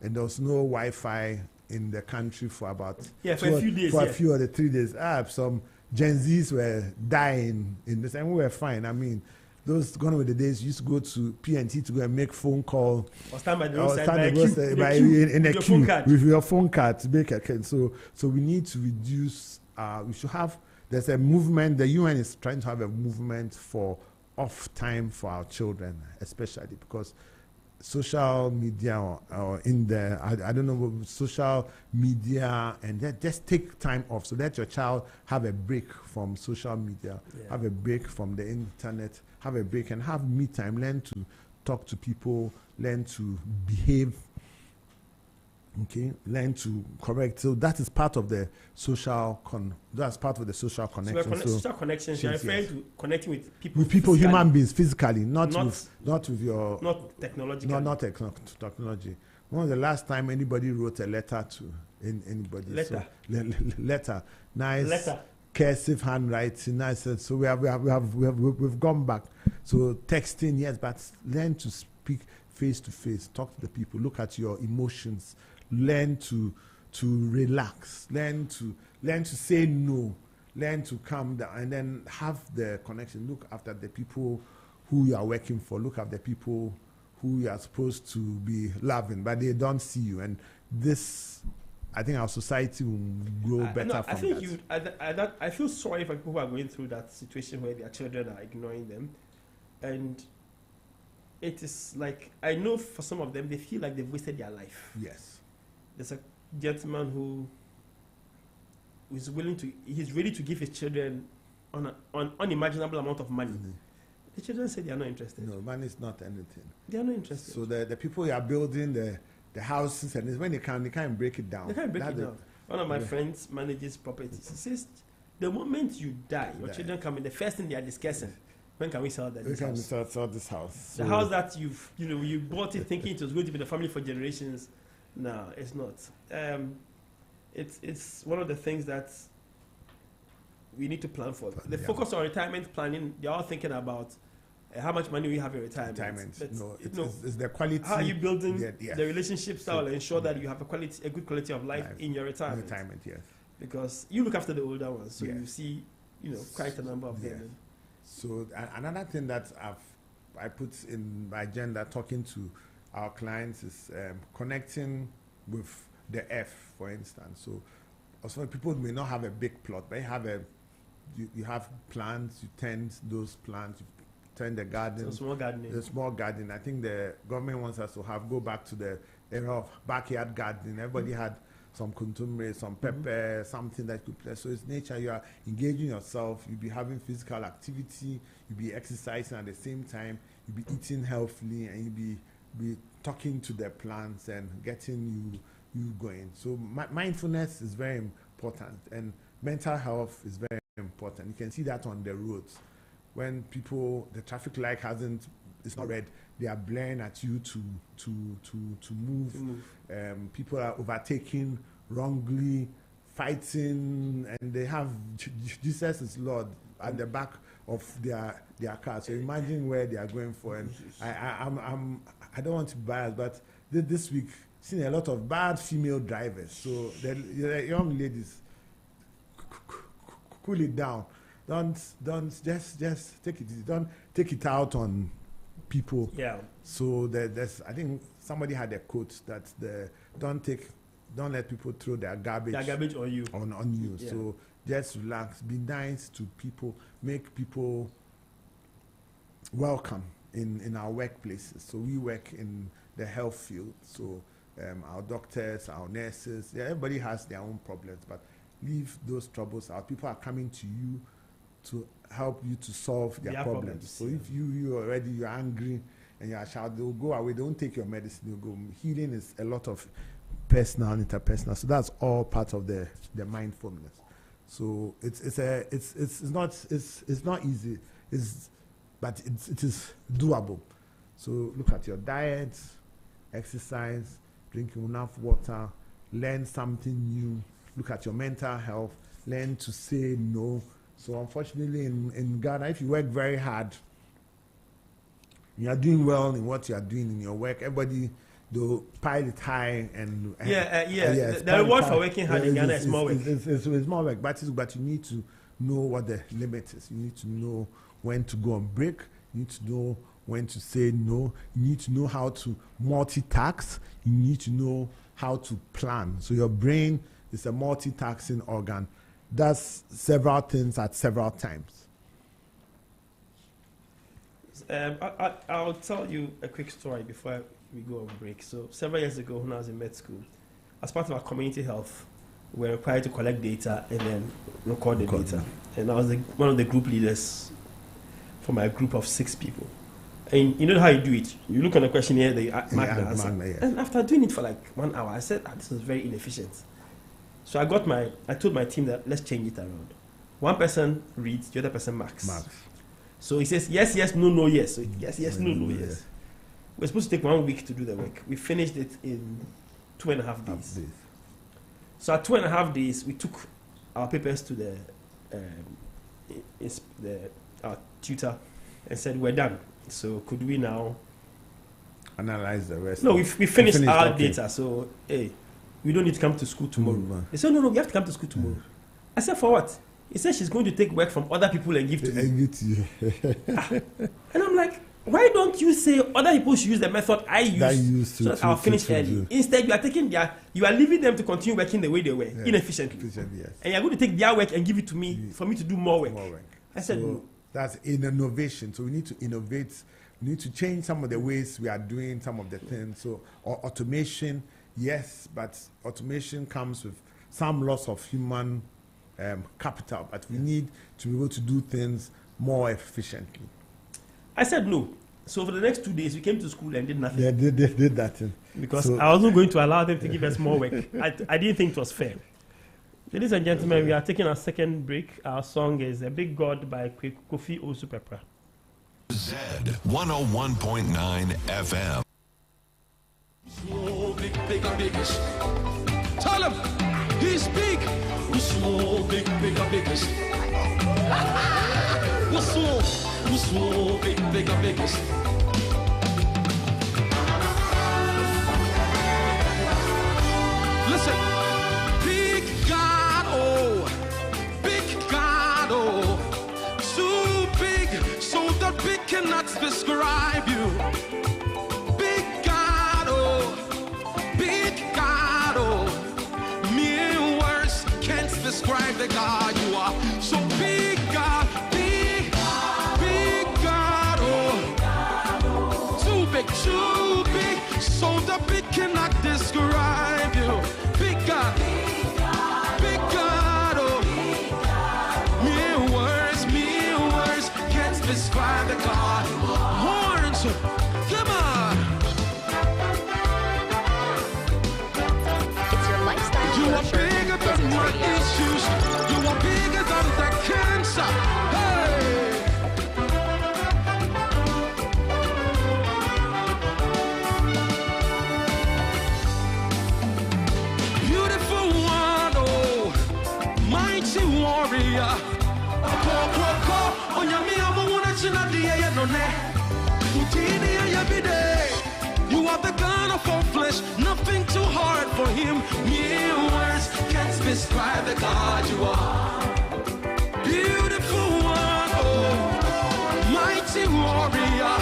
and there was no Wi-Fi in the country for about a few days. For a few of the 3 days. Some Gen Zs were dying in this, and we were fine. I mean, those gone with the days, you used to go to PNT to go and make phone call. Or stand by the Or roadside in a queue card. with your phone card to make a call. So we need to reduce. We should have. There's a movement. The UN is trying to have a movement for off time for our children, especially because social media or in the I don't know, social media, and just take time off. So let your child have a break from social media, have a break from the internet, have a break and have me time. Learn to talk to people, learn to behave. Okay, learn to correct. So that is part of the social that's part of the social connection. So social connections, you're referring to connecting with people. With people, physically. human beings, physically, not with your not technology. not technology. When was the last time anybody wrote a letter to anybody? Letter. So, letter. Nice. Letter. Cursive handwriting. Nice. So we've gone back. So texting, yes, but learn to speak face to face. Talk to the people. Look at your emotions. Learn to relax. Learn to say no. Learn to calm down, and then have the connection. Look after the people who you are working for. Look at the people who you are supposed to be loving, but they don't see you. And this, I think, our society will grow better from that. I feel sorry for people who are going through that situation where their children are ignoring them, and it is like, I know for some of them they feel like they've wasted their life. Yes. There's a gentleman who is he's ready to give his children an unimaginable amount of money. Mm-hmm. The children say they are not interested. No, money is not anything. They are not interested. So the people who are building the houses, and when they can't break it down. They can't break it down. One of my friends manages properties. He says, the moment you die, your children come in, the first thing they are discussing, when can we sell this house? Can we sell this house? The house that you bought it thinking it was going to be the family for generations. No, it's not. It's one of the things that we need to plan for. The focus on retirement planning, they're all thinking about how much money we have in retirement. It's the quality. How are you building the relationships that will ensure that you have a good quality of life in your retirement? Yes. Because you look after the older ones, so you see, quite a number of them. So another thing that I put in my agenda, talking to our clients, is connecting with the F, for instance. So also people may not have a big plot, but you have plants, you tend those plants, you tend the garden. So small gardening. The small garden. I think the government wants us to go back to the era of backyard gardening. Everybody had some contumely, some pepper, something that you play. So it's nature. You are engaging yourself. You'll be having physical activity. You'll be exercising at the same time. You'll be eating healthily, and you'll be talking to the plants and getting you going. So mindfulness is very important, and mental health is very important. You can see that on the roads. When the traffic light it's not red, they are blaring at you to move. People are overtaking wrongly, fighting, and they have Jesus is Lord at the back of their car. So imagine where they are going for. And I don't want to be biased, but this week seen a lot of bad female drivers. So the young ladies, cool it down. Don't just take it easy. Don't take it out on people. Yeah. So I think somebody had a quote that don't let people throw their garbage on you. On you. Yeah. So just relax, be nice to people, make people welcome in our workplaces. So we work in the health field. So our doctors, our nurses, everybody has their own problems, but leave those troubles out. People are coming to you to help you to solve their problems. So if you're angry and you're shouting, they'll go away. They won't take your medicine. They'll go. Healing is a lot of personal, interpersonal. So that's all part of the mindfulness. So it's not easy. But it is doable. So look at your diet, exercise, drinking enough water, learn something new. Look at your mental health, learn to say no. So unfortunately in Ghana, if you work very hard, you are doing well in what you are doing in your work, everybody, they'll pile it high and the reward for working hard in Ghana is more work. It's more work, but you need to know what the limit is. You need to know when to go on break. You need to know when to say no. You need to know how to multitask. You need to know how to plan. So your brain is a multitasking organ, does several things at several times. I'll tell you a quick story before we go on break. So several years ago when I was in med school, as part of our community health, we were required to collect data and then record the data. And I was one of the group leaders for my group of 6 people. And you know how you do it. You look on the questionnaire, they mark the answer. And after doing it for like 1 hour, I said, this is very inefficient. So I told my team that let's change it around. One person reads, the other person marks. So he says, yes, yes, no, no, yes. So yes, yes, no, no, yes. We're supposed to take 1 week to do the work. We finished it in 2.5 days. So at 2.5 days, we took our papers to our tutor and said, we're done. So could we now analyze the rest? No, we finished our data. So, hey, we don't need to come to school tomorrow. They said, no, we have to come to school tomorrow. I said, for what? He said she's going to take work from other people and give to me. And I'm like, why don't you say other people should use the method I use so that I'll finish early? Instead, you are leaving them to continue working the way they were, inefficiently. And you're going to take their work and give it to me for me to do more work. I said, no. That's innovation. So we need to innovate. We need to change some of the ways we are doing some of the things. So automation, yes, but automation comes with some loss of human capital, but we need to be able to do things more efficiently. I said no. So for the next 2 days, we came to school and did nothing. Yeah, did that thing. Because I wasn't going to allow them to give us more work. I didn't think it was fair. Ladies and gentlemen, we are taking our second break. Our song is A Big God by Kofi Osupepra. Zed 101.9 FM. Small, big, bigger, biggest. Tell him he's big. Who's small, big, bigger, biggest. Who's small, big, bigger, biggest. Listen, big God, big God, so big, so that big cannot describe you. Big God, mere words can't describe the God you are. So big God, big God, too big, so the big cannot describe you. Big God, mere words can't describe the God. Horns, come on. It's your lifestyle. You are bigger than my issues. You are bigger than the cancer. Hey! Beautiful one, mighty warrior. You are the God of all flesh, nothing too hard for him. Mere words can't describe the God you are. Beautiful one, mighty warrior.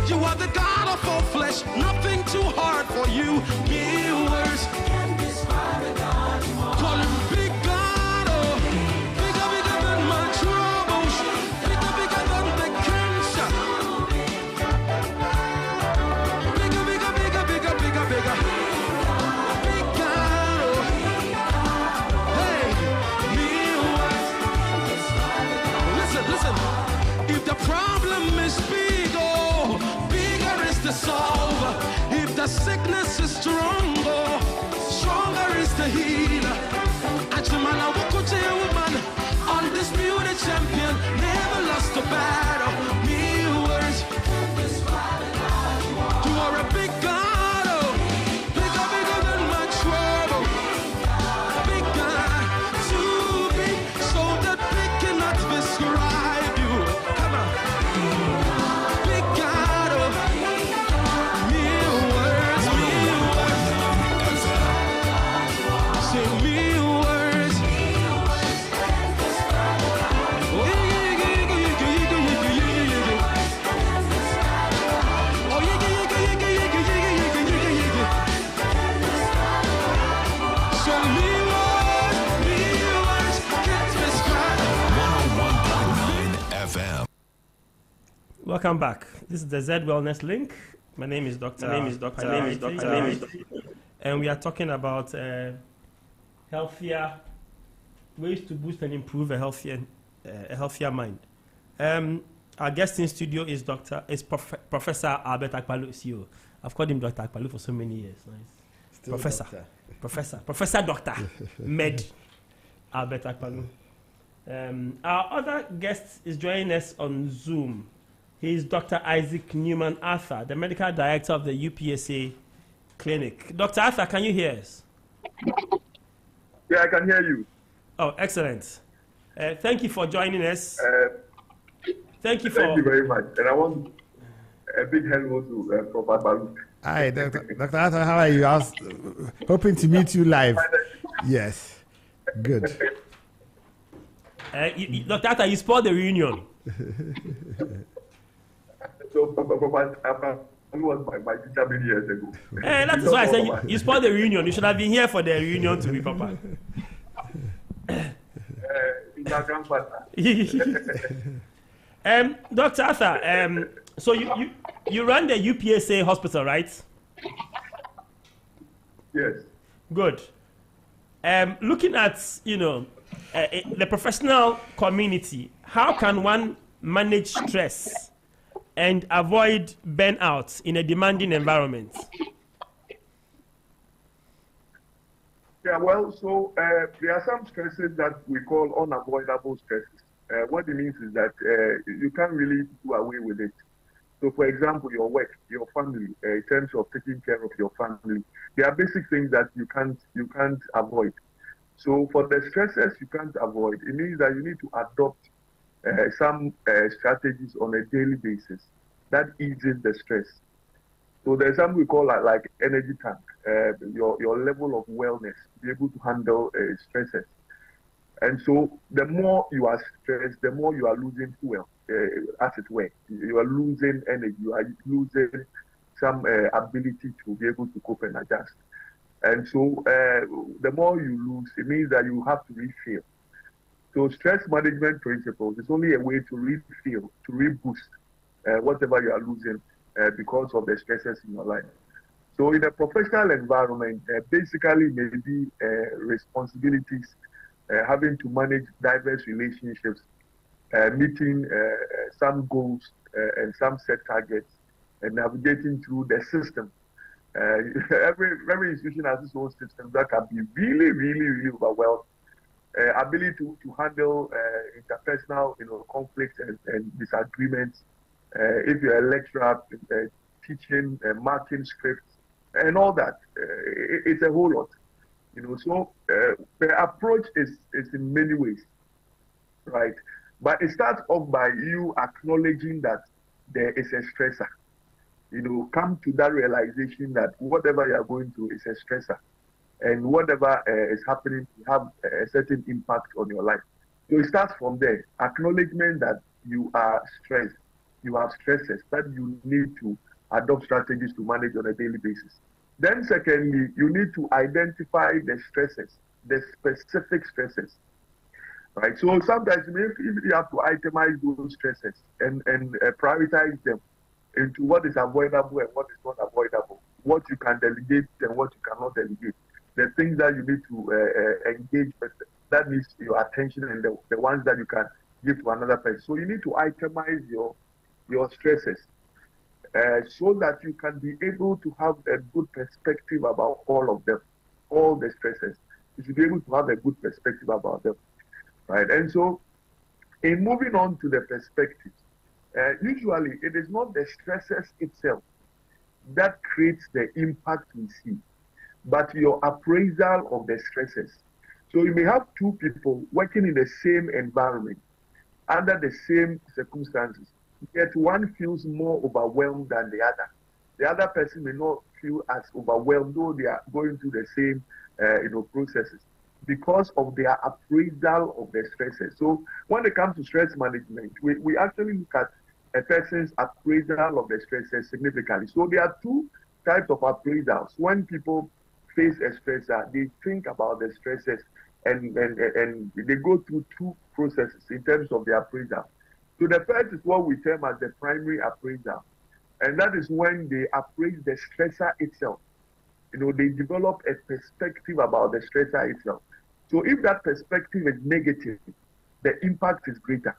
You are the God of all flesh, nothing too hard for you. Mere words can't describe the God you are. Call him Big God, bigger, bigger than my troubles, bigger, bigger than the cancer. Bigger, bigger, bigger, bigger, bigger, bigger. Big God, hey, mere words can't describe the God. Listen, if the problem is big, bigger is the solve. If the the sickness is stronger, stronger is the healer. Achimana Wukuche woman, undisputed champion, never lost a battle. Me words, you are a big God, oh, bigger than my trouble. Big God, too big, so that big cannot describe you. Come on. Big God, oh, me words, say me words. Oh, yeah, yeah, yeah, yeah, yeah, yeah, yeah, yeah, yeah, yeah, yeah. Oh, yeah, yeah, yeah, yeah, yeah, yeah, yeah, yeah, yeah, yeah, yeah, yeah. So me words can't describe. 101.9 FM. Welcome back. This is the Zed Wellnes Link. My name is Dr. And we are talking about healthier ways to boost and improve a healthier mind. Our guest in studio is Professor Albert Akpalu, CEO. I've called him Dr. Akpalu for so many years. Nice. Still Professor Doctor Med Albert Akpalu. Our other guest is joining us on Zoom. He is Dr. Isaac Newman Arthur, the medical director of the UPSA clinic. Dr. Arthur, can you hear us? Yeah, I can hear you. Oh, excellent. Thank you for joining us. Thank you very much. And I want a big hello to Prof. Baruch. Hi, Dr. Arthur, how are you? I was hoping to meet you live. Yes, good. Dr. Arthur, you spoiled the reunion. So, Prof. was my teacher many years ago. That is why I said you spoiled the reunion. You should have been here for the reunion to be proper. He's our grandfather. Dr. Arthur, so you run the UPSA hospital, right? Yes. Good. Looking at the professional community, how can one manage stress and avoid burnout in a demanding environment? Yeah, well, so there are some stresses that we call unavoidable stresses. What it means is that you can't really do away with it. So, for example, your work, your family, in terms of taking care of your family, there are basic things that you can't avoid. So, for the stresses you can't avoid, it means that you need to adopt some strategies on a daily basis that eases the stress. So there's something we call like energy tank, your level of wellness, to be able to handle stresses. And so the more you are stressed, the more you are losing fuel, as it were. You are losing energy, you are losing some ability to be able to cope and adjust. And so the more you lose, it means that you have to refill. So stress management principles is only a way to refill, to reboost whatever you are losing because of the stresses in your life. So in a professional environment, basically maybe responsibilities, having to manage diverse relationships, meeting some goals and some set targets, and navigating through the system. Every institution has its own system that can be really, really, really overwhelmed. Ability to handle interpersonal, conflicts and disagreements. If you're a lecturer, teaching, marking scripts, and all that, it's a whole lot. So the approach is in many ways, right? But it starts off by you acknowledging that there is a stressor. Come to that realization that whatever you are going through is a stressor. And whatever is happening will have a certain impact on your life. So it starts from there. Acknowledgement that you are stressed. You have stresses that you need to adopt strategies to manage on a daily basis. Then secondly, you need to identify the stresses, the specific stresses. Right? So sometimes you have to itemize those stresses and prioritize them into what is avoidable and what is not avoidable, what you can delegate and what you cannot delegate. The things that you need to engage with, that needs your attention, and the ones that you can give to another person. So you need to itemize your stresses. so that you can be able to have a good perspective about all of them, all the stresses. You should be able to have a good perspective about them, right? And so, in moving on to the perspectives, usually it is not the stresses itself that creates the impact we see, but your appraisal of the stresses. So you may have two people working in the same environment, under the same circumstances, yet one feels more overwhelmed than the other. The other person may not feel as overwhelmed, though they are going through the same processes, because of their appraisal of the stresses. So when it comes to stress management, we actually look at a person's appraisal of the stresses significantly. So there are two types of appraisals. When people face a stressor, they think about the stresses and they go through two processes in terms of the appraisal. So the first is what we term as the primary appraisal. And that is when they appraise the stressor itself. They develop a perspective about the stressor itself. So if that perspective is negative, the impact is greater.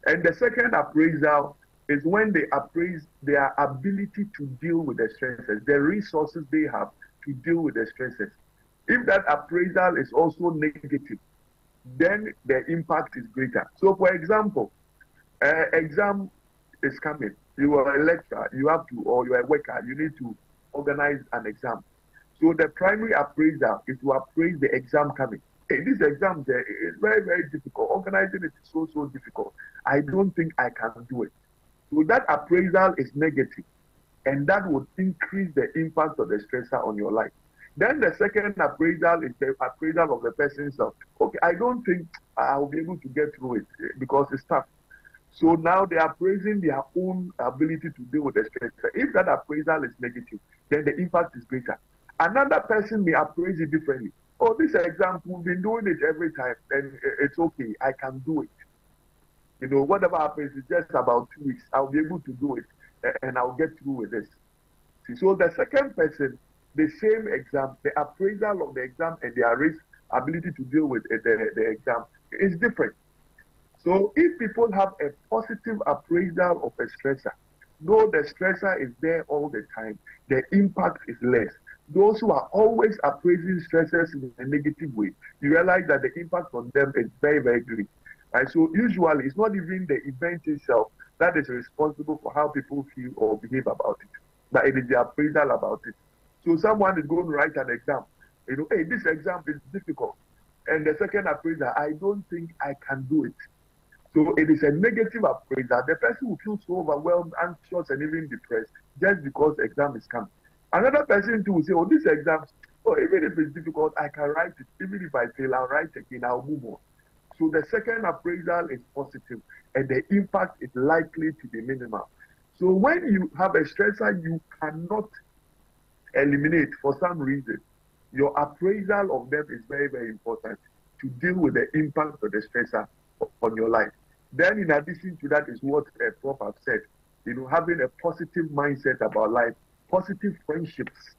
And the second appraisal is when they appraise their ability to deal with the stresses, the resources they have to deal with the stresses. If that appraisal is also negative, then the impact is greater. So for example, exam is coming. You are a lecturer, you have to, or you are a worker, you need to organize an exam. So the primary appraiser is to appraise the exam coming. Hey, this exam is very, very difficult. Organizing it is so difficult. I don't think I can do it. So that appraisal is negative, and that would increase the impact of the stressor on your life. Then the second appraisal is the appraisal of the person's self. Okay, I don't think I'll be able to get through it because it's tough. So now they are praising their own ability to deal with the stressor. If that appraisal is negative, then the impact is greater. Another person may appraise it differently. Oh, this exam, we've been doing it every time, and it's okay, I can do it. Whatever happens, it's just about 2 weeks. I'll be able to do it, and I'll get through with this. See, so the second person, the same exam, the appraisal of the exam and their risk ability to deal with the exam is different. So if people have a positive appraisal of a stressor, though the stressor is there all the time, the impact is less. Those who are always appraising stressors in a negative way, you realize that the impact on them is very, very great. Right? So usually it's not even the event itself that is responsible for how people feel or behave about it, but it is the appraisal about it. So someone is going to write an exam. Hey, this exam is difficult. And the second appraiser, I don't think I can do it. So it is a negative appraisal. The person will feel so overwhelmed, anxious, and even depressed just because the exam is coming. Another person too will say, oh, this exam, even if it's difficult, I can write it. Even if I fail, I'll write again, I'll move on. So the second appraisal is positive, and the impact is likely to be minimal. So when you have a stressor you cannot eliminate for some reason, your appraisal of them is very, very important to deal with the impact of the stressor on your life. Then in addition to that is what Prof have said, having a positive mindset about life, positive friendships.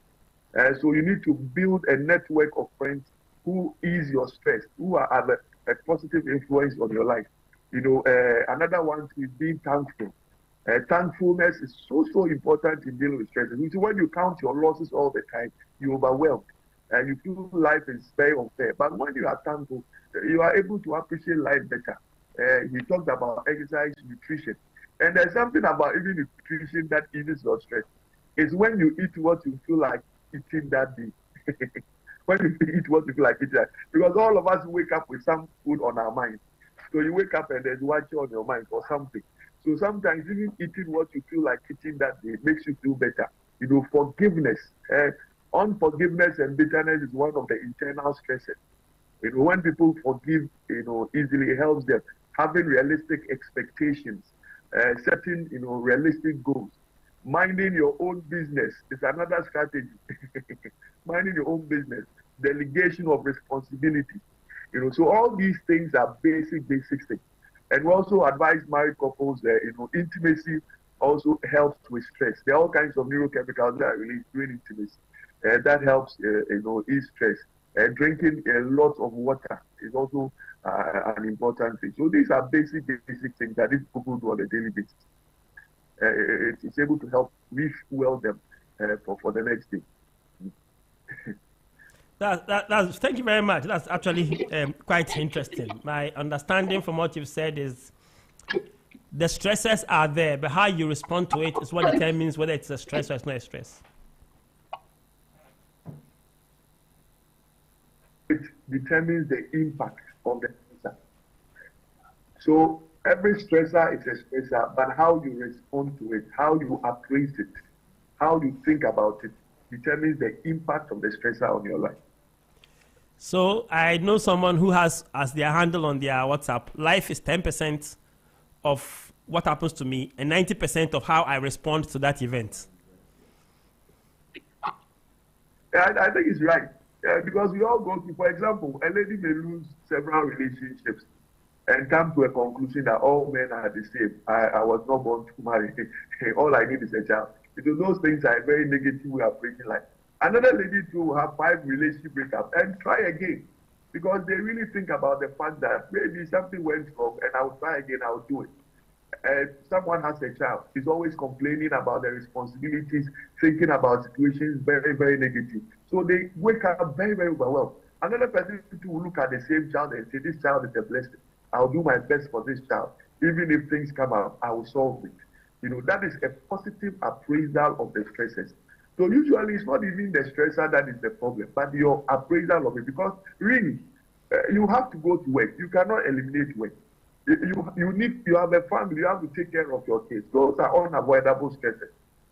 So you need to build a network of friends who ease your stress, who have a positive influence on your life. Another one is being thankful. Thankfulness is so important in dealing with stress. When you count your losses all the time, you're overwhelmed and you feel life is very unfair. But when you are thankful, you are able to appreciate life better. He talked about exercise, nutrition. And there's something about even nutrition that eases your stress. It's when you eat what you feel like eating that day. When you eat what you feel like eating that. Because all of us wake up with some food on our mind. So you wake up and there's one on your mind or something. So sometimes even eating what you feel like eating that day makes you feel better. Forgiveness. Unforgiveness and bitterness is one of the internal stresses. When people forgive, easily, it helps them. Having realistic expectations, setting, realistic goals. Minding your own business is another strategy. Minding your own business. Delegation of responsibility. So all these things are basic things. And we also advise married couples that, intimacy also helps with stress. There are all kinds of neurochemicals that are released during intimacy. That helps, ease stress. Drinking a lot of water is also an important thing. So these are basic things that these people do on a daily basis. it's able to help refuel them for the next day. That's, thank you very much. That's actually quite interesting. My understanding from what you've said is the stresses are there, but how you respond to it is what determines whether it's a stress or it's not a stress. It determines the impact of the stressor. So every stressor is a stressor, but how you respond to it, how you appraise it, how you think about it, determines the impact of the stressor on your life. So I know someone who has as their handle on their WhatsApp, life is 10% of what happens to me and 90% of how I respond to that event. Yeah, I think it's right. Because we all go through, for example, a lady may lose several relationships and come to a conclusion that all men are the same. I was not born to marry. All I need is a child. Because those things are a very negative way of breaking life. Another lady too will have 5 relationship breakups and try again. Because they really think about the fact that maybe something went wrong and I'll try again, I'll do it. Someone has a child, is always complaining about their responsibilities, thinking about situations very, very negative. So they wake up very, very overwhelmed. Another person will look at the same child and say, this child is a blessing. I'll do my best for this child. Even if things come out, I will solve it. You know, that is a positive appraisal of the stresses. So usually it's not even the stressor that is the problem, but your appraisal of it. Because really, you have to go to work. You cannot eliminate work. You have a family, you have to take care of your kids. Those are unavoidable stresses.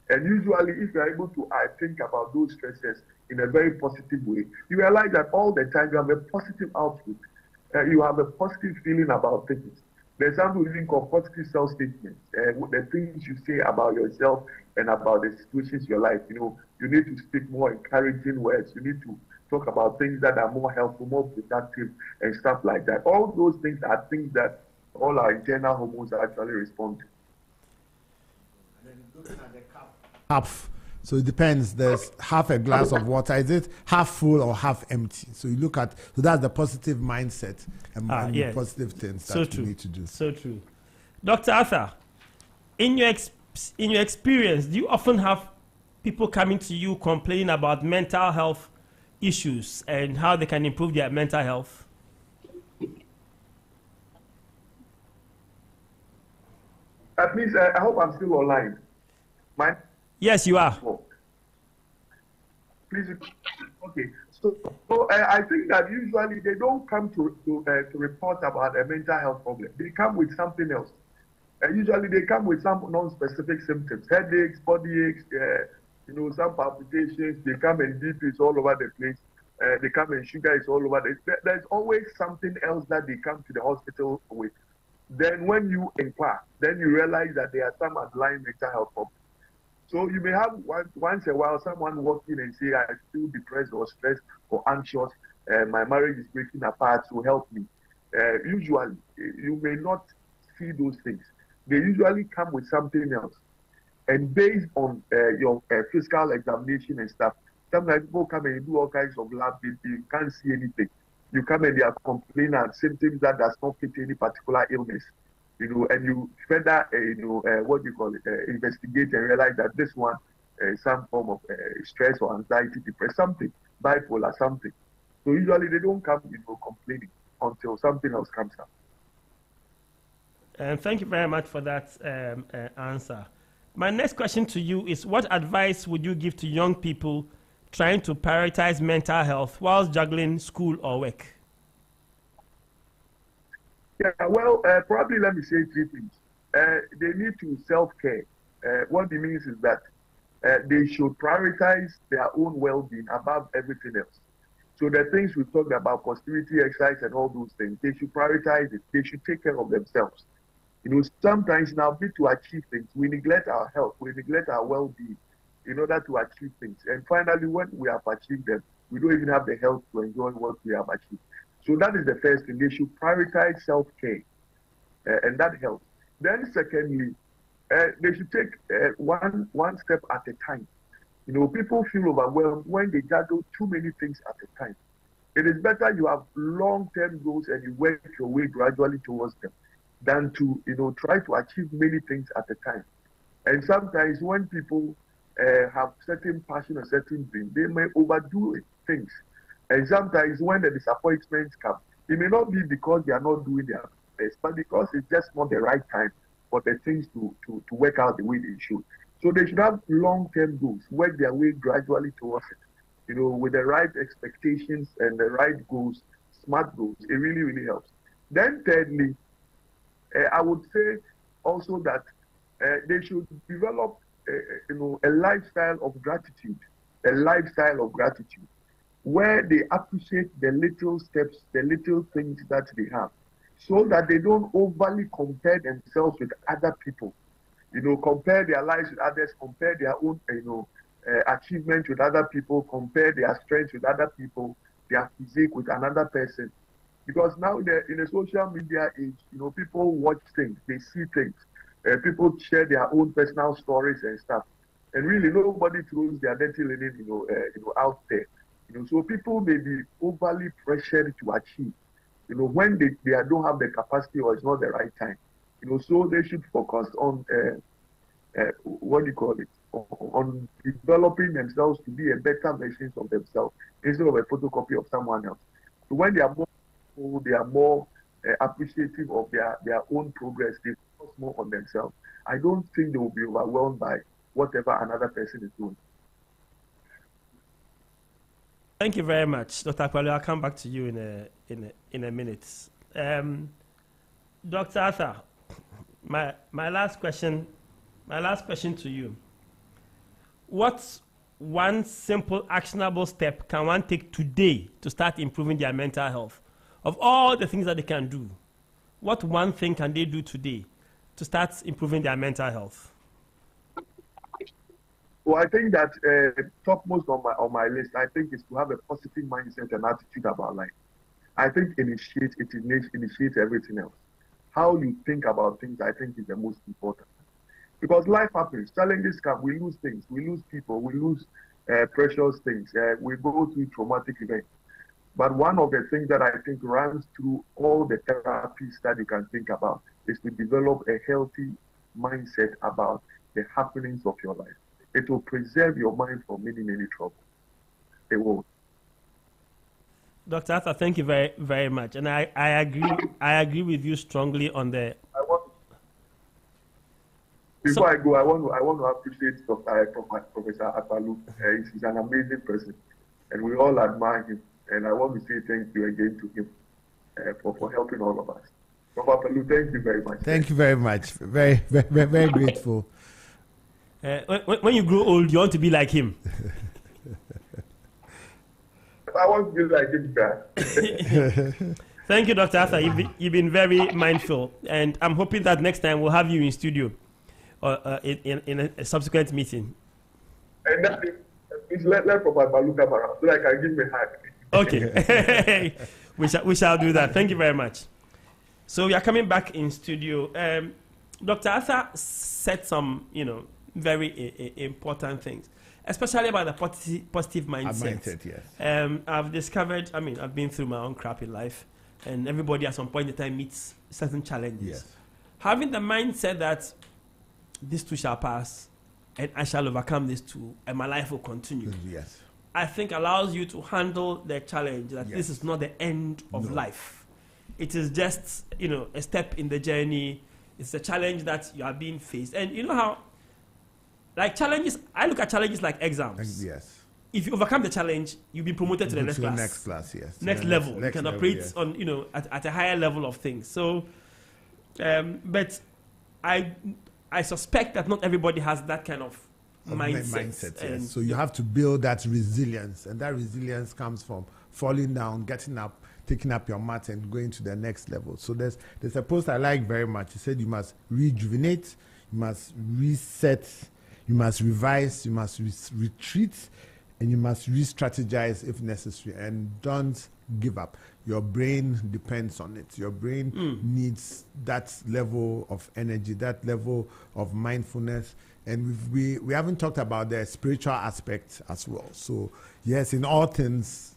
And usually if you're able to think about those stresses in a very positive way, you realize that all the time you have a positive outlook. You have a positive feeling about things. There's something we even call positive self-statements. The things you say about yourself and about the situations in your life. You know, you need to speak more encouraging words. You need to talk about things that are more helpful, more productive, and stuff like that. All those things are things that all our internal hormones actually respond to. Half. So it depends. There's half a glass of water. Is it half full or half empty? So you look at, so that's the positive mindset and the positive things that you need to do. So true. Dr. Arthur, in your experience, do you often have people coming to you complaining about mental health issues and how they can improve their mental health? Please, I hope I'm still online. Yes, you are. Please, okay. So I think that usually they don't come to report about a mental health problem. They come with something else. Usually they come with some non-specific symptoms, headaches, body aches, some palpitations. They come and BP is all over the place. They come and sugar is all over. There's always something else that they come to the hospital with. Then when you inquire, then you realize that there are some underlying mental health problems. So you may have once in a while someone walk in and say, I feel depressed or stressed or anxious. My marriage is breaking apart, so help me. Usually, you may not see those things. They usually come with something else. And based on your physical examination and stuff, sometimes people come and do all kinds of lab tests. You can't see anything. You come and they are complaining of symptoms that does not fit any particular illness. And you further, investigate and realize that this one is some form of stress or anxiety, depression, something, bipolar, something. So usually they don't come, complaining until something else comes up. Thank you very much for that answer. My next question to you is, what advice would you give to young people trying to prioritize mental health whilst juggling school or work? Yeah, well, probably let me say 3 things. They need to self-care. What it means is that they should prioritize their own well-being above everything else. So the things we talked about, positivity, exercise, and all those things, they should prioritize it. They should take care of themselves. Sometimes in our bid to achieve things, we neglect our health, we neglect our well-being in order to achieve things. And finally, when we have achieved them, we don't even have the health to enjoy what we have achieved. So that is the first thing. They should prioritize self-care, and that helps. Then secondly, they should take one step at a time. People feel overwhelmed when they juggle too many things at a time. It is better you have long-term goals and you work your way gradually towards them than to try to achieve many things at a time. And sometimes when people have certain passion or certain dream, they may overdo things. And sometimes when the disappointments come, it may not be because they are not doing their best, but because it's just not the right time for the things to work out the way they should. So they should have long-term goals, work their way gradually towards it. You know, with the right expectations and the right goals, smart goals, it really, really helps. Then thirdly, I would say also that they should develop, a lifestyle of gratitude, where they appreciate the little steps, the little things that they have, so that they don't overly compare themselves with other people. You know, compare their lives with others, compare their own, achievements with other people, compare their strengths with other people, their physique with another person. Because now in a social media age, people watch things, they see things. People share their own personal stories and stuff, and really nobody throws their dirty linen, out there. So people may be overly pressured to achieve, when they don't have the capacity or it's not the right time. So they should focus on on developing themselves to be a better version of themselves instead of a photocopy of someone else. So when they are more appreciative of their own progress, they focus more on themselves. I don't think they will be overwhelmed by whatever another person is doing. Thank you very much, Dr. Akwalu. I'll come back to you in a minute. Dr. Arthur, my last question to you. What's one simple, actionable step can one take today to start improving their mental health? Of all the things that they can do, what one thing can they do today to start improving their mental health? Well, I think that topmost on my list, I think, is to have a positive mindset and attitude about life. I think initiates everything else. How you think about things, I think, is the most important. Because life happens, challenges come, we lose things, we lose people, we lose precious things, we go through traumatic events. But one of the things that I think runs through all the therapies that you can think about is to develop a healthy mindset about the happenings of your life. It will preserve your mind from many, many troubles. It will. Dr. Arthur, thank you very, very much. And I agree with you strongly on the... Before I go, I want to appreciate Professor Akwalu. He's an amazing person, and we all admire him. And I want to say thank you again to him for helping all of us. Professor Akwalu, thank you very much. Thank you very much. Very, very, very grateful. When you grow old, you want to be like him. I want to be like him, guy. Thank you, Dr. Arthur. You've been very mindful, and I'm hoping that next time we'll have you in studio in a subsequent meeting. And that is let Professor Balu come around so I can give me a hug. Okay, we shall do that. Thank you very much. So we are coming back in studio. Dr. Arthur said some, very important things, especially about the positive mindset. Yes. I've discovered, I've been through my own crap in life, and everybody at some point in time meets certain challenges. Yes. Having the mindset that this too shall pass, and I shall overcome this too, and my life will continue. Yes. I think allows you to handle the challenge that this is not the end of life. It is just, a step in the journey. It's a challenge that you are being faced. And you know how, like challenges, I look at challenges like exams. Yes. If you overcome the challenge, you'll be promoted to the next class. Next class, yes. Next level. You can level, operate on, at a higher level of things. So, but I suspect that not everybody has that kind of mindset. Yes. So you have to build that resilience, and that resilience comes from falling down, getting up, taking up your mat, and going to the next level. So there's a post I like very much. He said you must rejuvenate, you must reset, you must revise, you must retreat, and you must re-strategize if necessary. And don't give up. Your brain depends on it. Your brain needs that level of energy, that level of mindfulness. And we haven't talked about the spiritual aspect as well. So yes, in all things,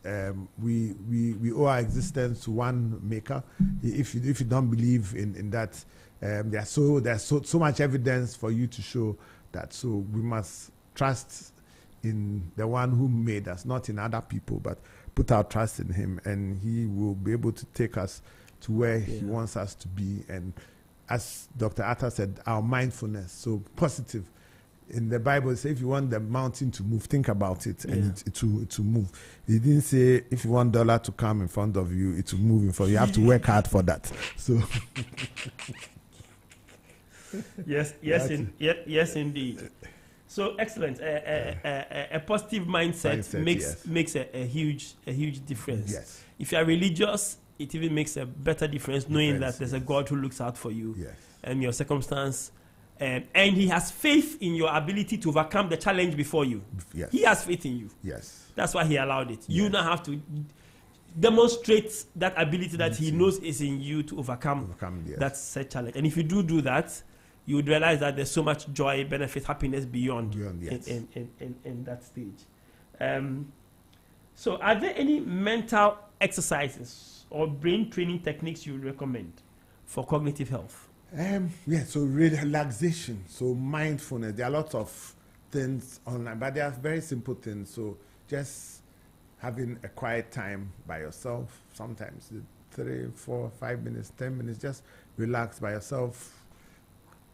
we owe our existence to one maker. If you don't believe in that, There's so much evidence for you to show that. So we must trust in the one who made us, not in other people, but put our trust in him, and he will be able to take us to where he wants us to be. And as Dr. Atta said, our mindfulness, so positive. In the Bible, it says if you want the mountain to move, think about it, and it will move. He didn't say if you want dollar to come in front of you, it will move in front. You have to work hard for that. So yes, indeed. So excellent. A positive mindset makes a huge difference. Yes. If you are religious, it even makes a better difference knowing that there's a God who looks out for you and your circumstance. And he has faith in your ability to overcome the challenge before you. Yes. He has faith in you. Yes. That's why he allowed it. You now have to demonstrate that ability that he knows is in you to overcome that said challenge. And if you do that, you would realize that there's so much joy, benefit, happiness beyond in that stage. So are there any mental exercises or brain training techniques you would recommend for cognitive health? So relaxation, so mindfulness. There are lots of things online, but they are very simple things. So just having a quiet time by yourself, sometimes 3, 4, 5 minutes, 10 minutes, just relax by yourself,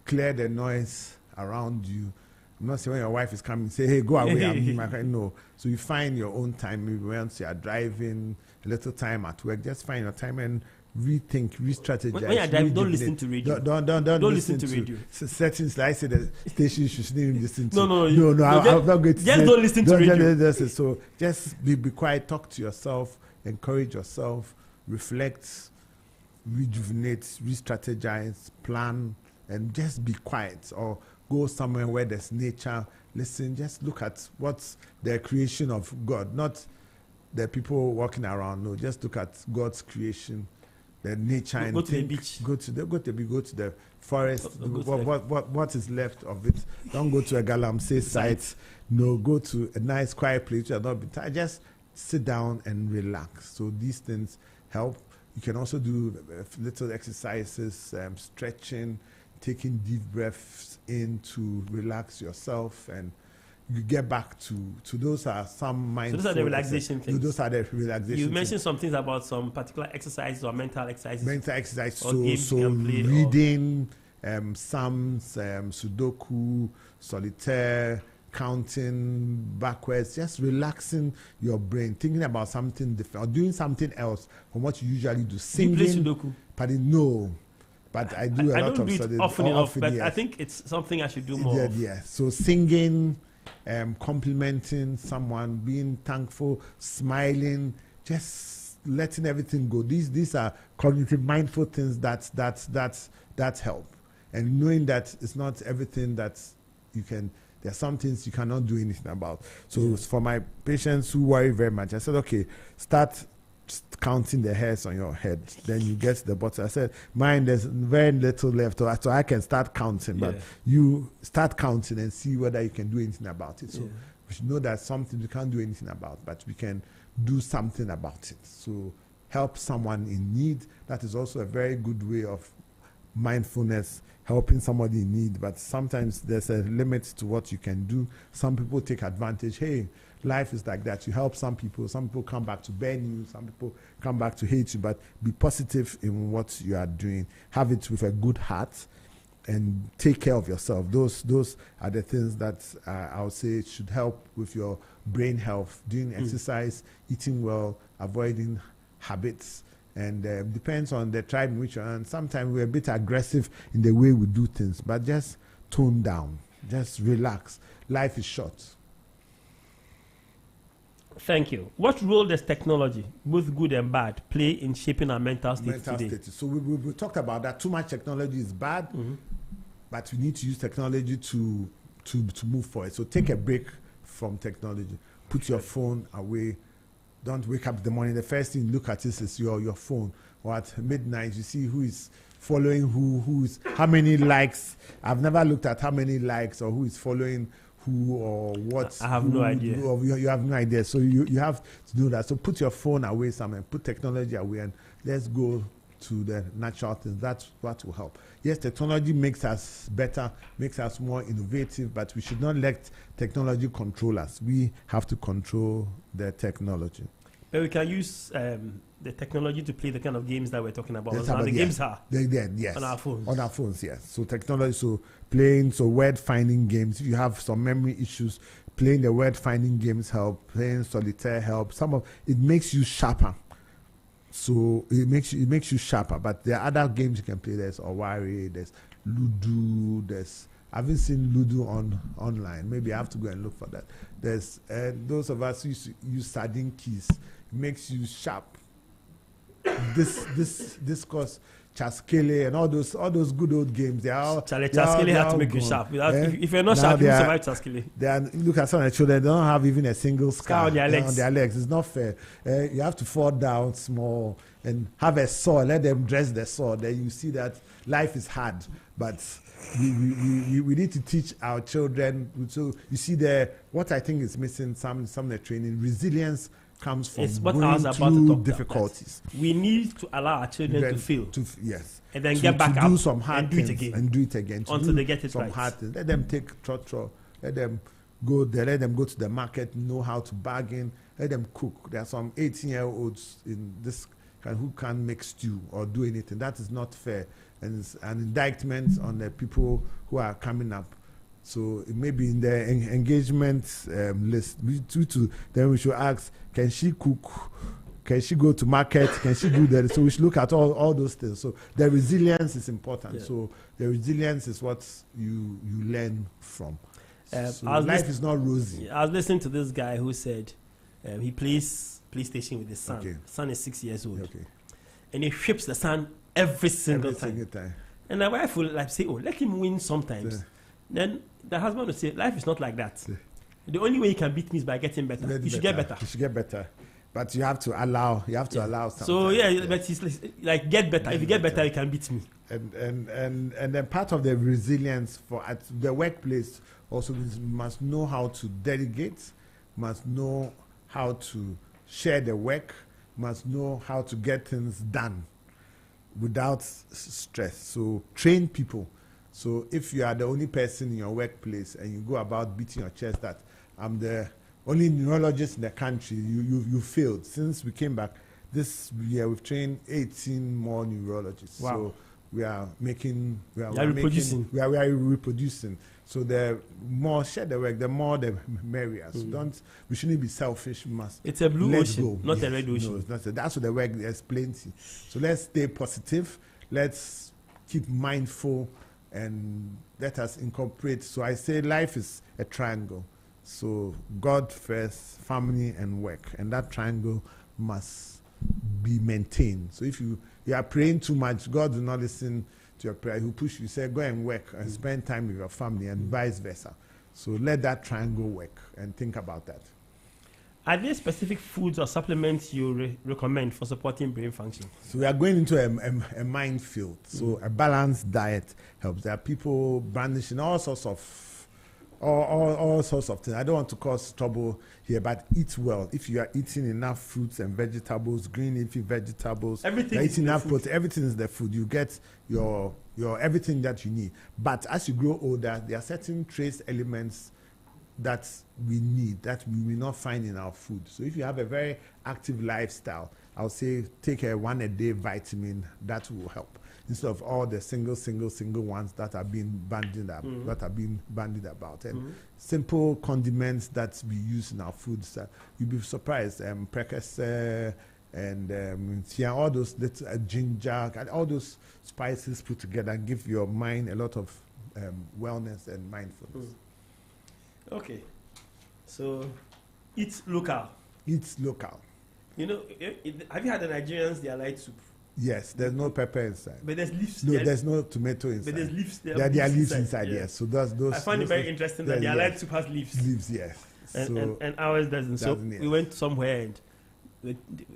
clear the noise around you. I'm not saying when your wife is coming, say, hey, go away. No. So you find your own time. Maybe once you are driving, a little time at work, just find your time and rethink, re-strategize. When you're driving, don't listen to radio. Don't listen to radio. Settings like I say the station you shouldn't even listen to. No, I'm not going to just don't listen to radio. So just be quiet, talk to yourself, encourage yourself, reflect, rejuvenate, re-strategize, plan, and just be quiet, or go somewhere where there's nature. Listen, just look at what's the creation of God, not the people walking around. No, just look at God's creation, the nature, go to the beach. Go to the forest. What is left of it? Don't go to a galamsey site. No, go to a nice quiet place. You're not be tired. Just sit down and relax. So these things help. You can also do little exercises, stretching, taking deep breaths in to relax yourself, and you get back to those are some mindful. So those are the relaxation things. Those are the relaxation. You mentioned some things about some particular exercises or mental exercises. Mental exercise. So play, reading, Psalms, Sudoku, solitaire, counting backwards, just relaxing your brain, thinking about something different, or doing something else from what you usually do. Singing. Do you play Sudoku? No. But I do a lot of studies. Often enough, but I think it's something I should do more. Yeah. So singing, complimenting someone, being thankful, smiling, just letting everything go. These are cognitive, mindful things that help. And knowing that it's not everything that you can. There are some things you cannot do anything about. So for my patients who worry very much, I said, okay, start counting the hairs on your head, then you get to the bottom. I said, mine, there's very little left, so I can start counting, but you start counting and see whether you can do anything about it. So we should know that something we can't do anything about, but we can do something about it. So help someone in need. That is also a very good way of mindfulness, helping somebody in need, but sometimes there's a limit to what you can do. Some people take advantage. Hey, life is like that. You help some people come back to burn you, some people come back to hate you, but be positive in what you are doing. Have it with a good heart and take care of yourself. Those are the things that I would say should help with your brain health. Doing exercise, eating well, avoiding habits, and depends on the tribe in which you're in. Sometimes we're a bit aggressive in the way we do things, but just tone down, just relax. Life is short. Thank you. What role does technology, both good and bad, play in shaping our mental state today? So we talked about that. Too much technology is bad, but we need to use technology to move forward. So take a break from technology. Put your phone away. Don't wake up in the morning. The first thing you look at is your phone. Or at midnight, you see who is following who's how many likes. I've never looked at how many likes or who is following who or what. I have no idea. You have no idea. So you have to do that. So put your phone away somewhere. Put technology away and let's go to the natural things. That's what will help. Yes, technology makes us better, makes us more innovative, but we should not let technology control us. We have to control the technology. But we can use the technology to play the kind of games that we're talking about. Yes, Now the yeah. games are Yes. on our phones. On our phones, yes. So technology, so playing, so word finding games. If you have some memory issues, playing the word finding games help. Playing solitaire help. It makes you sharper. So it makes you sharper. But there are other games you can play. There's Owari, there's Ludo, I haven't seen Ludo online. Maybe I have to go and look for that. There's those of us who used to use sardine keys. It makes you sharp. This course Chaskele and all those good old games. They are all Chaskele had to make you sharp. If you're not now sharp, you survive Chaskele. Look at some of the children, they don't have even a single scar on their legs. It's not fair. You have to fall down small and have a saw. Let them dress the saw. Then you see that life is hard. But we need to teach our children. So you see what I think is missing some of the training. Resilience comes from going through difficulties. We need to allow our children to fail. Yes. And then get back to up do some hard and do it things again. and do it again. Until they get it some right. Hard things. Let them take trotro. Let them go there. Let them go to the market, know how to bargain. Let them cook. There are some 18-year-olds in this who can't make stew or do anything. That is not fair. And it's an indictment on the people who are coming up. So it may be in the engagement list. Then we should ask, can she cook? Can she go to market? Can she do that? So we should look at all those things. So the resilience is important. Yeah. So the resilience is what you learn from. So life is not rosy. I was listening to this guy who said he plays PlayStation with his son. Okay. Son is 6 years old. Okay. And he ships the son every single time. And the wife will say, let him win sometimes. Yeah. Then the husband will say, life is not like that. Yeah. The only way you can beat me is by getting better. You should get better. You should get better. But you have to allow. Something. So but he's like, get better. If you get better, you can beat me. And then part of the resilience at the workplace also must know how to delegate, must know how to share the work, must know how to get things done without stress. So train people. So if you are the only person in your workplace and you go about beating your chest that I'm the only neurologist in the country, you failed. Since we came back this year, we've trained 18 more neurologists. Wow. So we are reproducing. We are reproducing. So the more share the work, the more the merrier. So we shouldn't be selfish. It's a blue ocean, not a red ocean. No, it's not. That's what the work. There's plenty. So let's stay positive. Let's keep mindful and let us incorporate. So I say life is a triangle. So God first, family and work, and that triangle must be maintained. So if you are praying too much, God will not listen to your prayer. He will push you. Say, go and work and spend time with your family, and vice versa. So let that triangle work and think about that. Are there specific foods or supplements you recommend for supporting brain function? So we are going into a minefield. So a balanced diet helps. There are people brandishing all sorts of things. I don't want to cause trouble here, but eat well. If you are eating enough fruits and vegetables, green leafy vegetables, everything is enough protein, everything is the food. You get your everything that you need. But as you grow older, there are certain trace elements that we need that we will not find in our food. So if you have a very active lifestyle, I'll say take a 1 a day vitamin. That will help instead of all the single ones that are being bandied about. And simple condiments that we use in our foods. You'll be surprised. Precursor and all those ginger, all those spices put together and give your mind a lot of wellness and mindfulness. Okay, so eat local. Eat local. You know, have you had the Nigerians? They are light soup. Yes, there's no pepper inside. But there's leaves. No, there's no tomato inside. But there's leaves. There are leaves inside. Yes. So those. I find it very interesting that their light soup has leaves. Leaves, yes. And ours doesn't. So we went somewhere and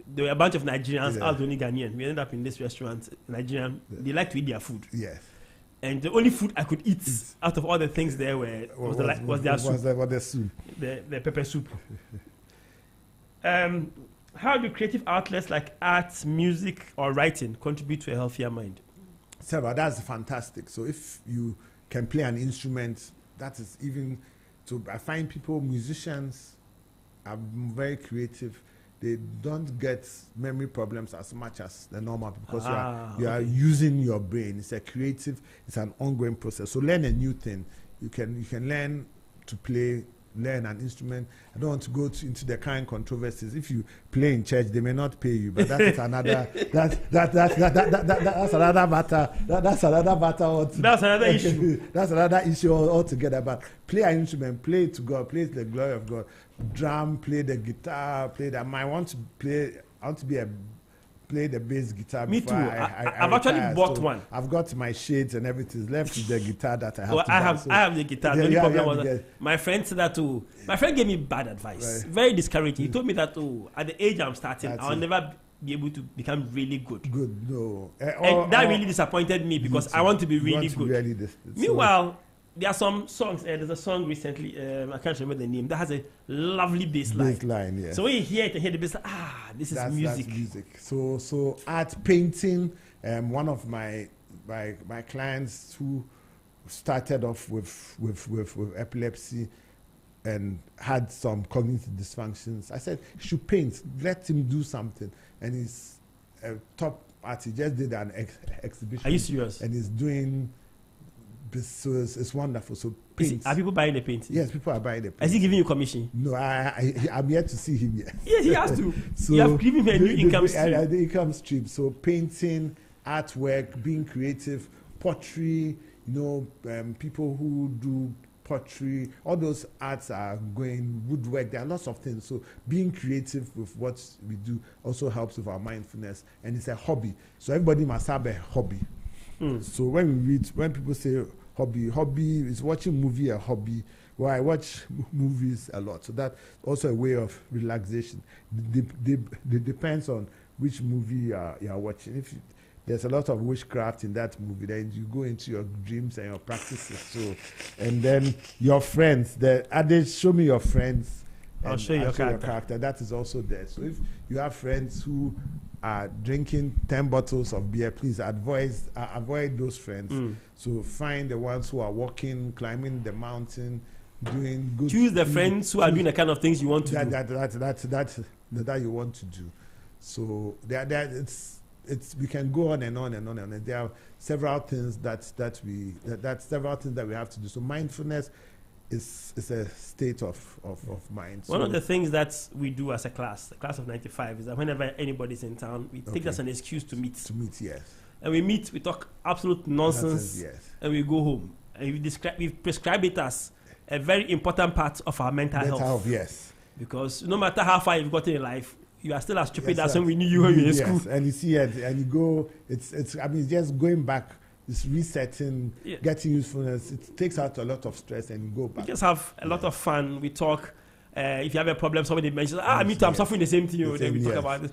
there were a bunch of Nigerians. I was the only Ghanaian. We ended up in this restaurant. Nigerian. They like to eat their food. Yes. And the only food I could eat out of all the things there was their soup. The soup. The pepper soup. How do creative outlets like art, music, or writing contribute to a healthier mind? Sarah, that's fantastic. So if you can play an instrument, that is even. So I find people, musicians, are very creative. They don't get memory problems as much as the normal because you are using your brain. It's a creative. It's an ongoing process. So learn a new thing. You can learn to play. Learn an instrument. I don't want to go into the kind controversies. If you play in church, they may not pay you, but that's another that's another matter. That's another matter. That's another issue. That's another issue altogether. But play an instrument, play it to God, play it to the glory of God. Drum, play the guitar, play that. I want to play the bass guitar. Me too. I've retire. actually bought one. I've got my shades and everything. Left with the guitar that I have. Well, to buy. I have the guitar. The only problem was that my friend said that too. My friend gave me bad advice. Right. Very discouraging. He told me that at the age I'm starting, That's I'll it. never be able to become really good. Good, no. And that really disappointed me because I want to be really good. Meanwhile, there are some songs. There's a song recently, I can't remember the name, that has a lovely bass line. Yeah. So when you hear it and hear the bass, this is music. That's music. So art, painting. One of my clients who started off with epilepsy and had some cognitive dysfunctions. I said, you should paint. Let him do something. And he's a top artist. He just did an exhibition. Are you serious? And he's doing this. So it's wonderful. So paint. Are people buying the painting? Yes, people are buying the painting. Is he giving you commission? No, I'm yet to see him yet. Yes, he has to. So you have given him a new income stream. The income stream. So painting, artwork, being creative, pottery, people who do pottery, all those arts are going, woodwork, there are lots of things. So being creative with what we do also helps with our mindfulness, and it's a hobby. So everybody must have a hobby. So when people say hobby is watching movie a hobby. Well, I watch movies a lot, so that's also a way of relaxation. It depends on which movie you are watching. If there's a lot of witchcraft in that movie, then you go into your dreams and your practices. So, and then your friends, show me your friends. I'll show you your character. That is also there. So if you have friends who are drinking 10 bottles of beer, please avoid those friends. So find the ones who are walking, climbing the mountain, doing good. Choose the friends who are doing the kind of things you want to do. That you want to do. So we can go on and on and on and on. There are several things that we have to do. So mindfulness is a state of mind. One of the things that we do as a class, the class of 95, is that whenever anybody's in town, we take that as an excuse to meet. Yes. And we meet, we talk absolute nonsense, yes. And we go home. And we prescribe it as a very important part of our mental health. Yes. Because no matter how far you've gotten in life, you are still as stupid as when we knew you when you were in school. And you see it, and you go, it's just going back, it's resetting, getting usefulness. It takes out a lot of stress, and you go back. We just have a lot of fun. We talk. If you have a problem, somebody mentions, me too, I'm suffering the same thing. Then we talk about this.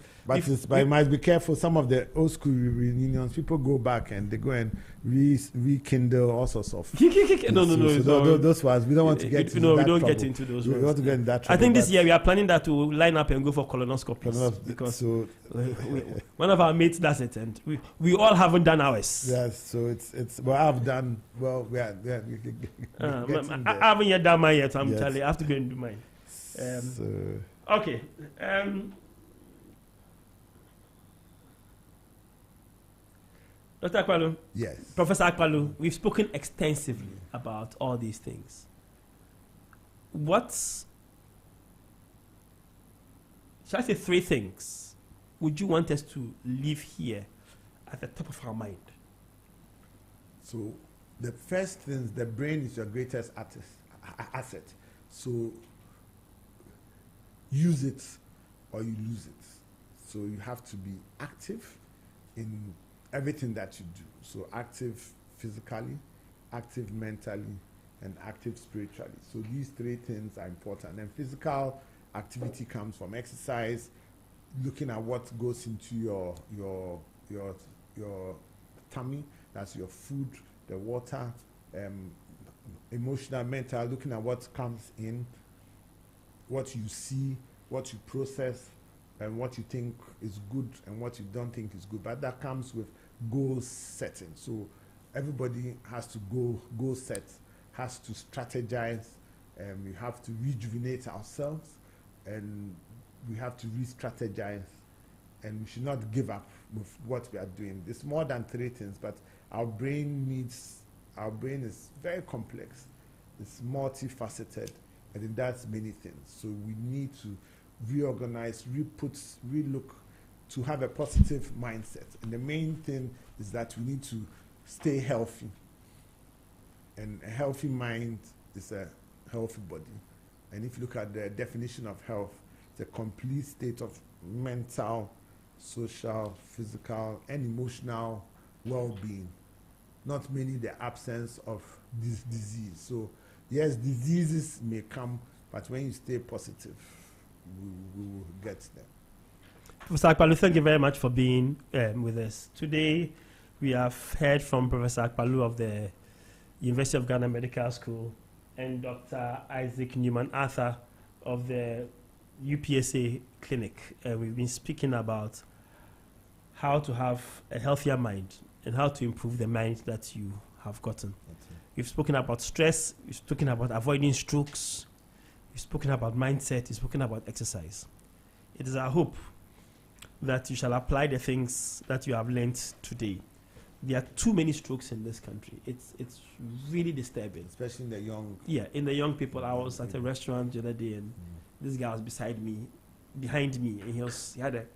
But you must be careful. Some of the old school reunions, people go back and they go and rekindle all sorts of. No. Those ones, we don't want to get into that. No, we don't trouble. get into those We ones. want to get in that trouble. I think this year we are planning that to line up and go for colonoscopies. Because one of our mates does it, and we all haven't done ours. Yes, so it's well, I've done well. We are I haven't yet done mine yet. I'm telling you, I have to go and do mine. Okay. Dr. Akpalu, yes. Professor Akpalu, we've spoken extensively about all these things. Shall I say 3 things would you want us to leave here at the top of our mind? So the first thing, the brain is your greatest asset. So use it or you lose it. So you have to be active in everything that you do. So active physically, active mentally, and active spiritually. So these 3 things are important. And physical activity comes from exercise, looking at what goes into your tummy, that's your food, the water, emotional, mental, looking at what comes in, what you see, what you process, and what you think is good and what you don't think is good. But that comes with goal setting. So everybody has to goal set, has to strategize. We have to rejuvenate ourselves, and we have to re-strategize, and we should not give up with what we are doing. It's more than 3 things, but our brain is very complex. It's multifaceted, and it does many things. So we need to reorganize, relook, to have a positive mindset. And the main thing is that we need to stay healthy. And a healthy mind is a healthy body. And if you look at the definition of health, it's a complete state of mental, social, physical, and emotional well-being. Not merely the absence of this disease. So yes, diseases may come, but when you stay positive, we will get there. Professor Akpalu, thank you very much for being with us. Today, we have heard from Professor Akpalu of the University of Ghana Medical School and Dr. Isaac Newman-Arthur of the UPSA Clinic. We've been speaking about how to have a healthier mind and how to improve the mind that you have gotten. We've spoken about stress, we've spoken about avoiding strokes, we've spoken about mindset, we've spoken about exercise. It is our hope that you shall apply the things that you have learned today. There are too many strokes in this country. It's really disturbing. Especially in the young. Yeah, in the young people. I was at a restaurant the other day, and this guy was behind me, and he had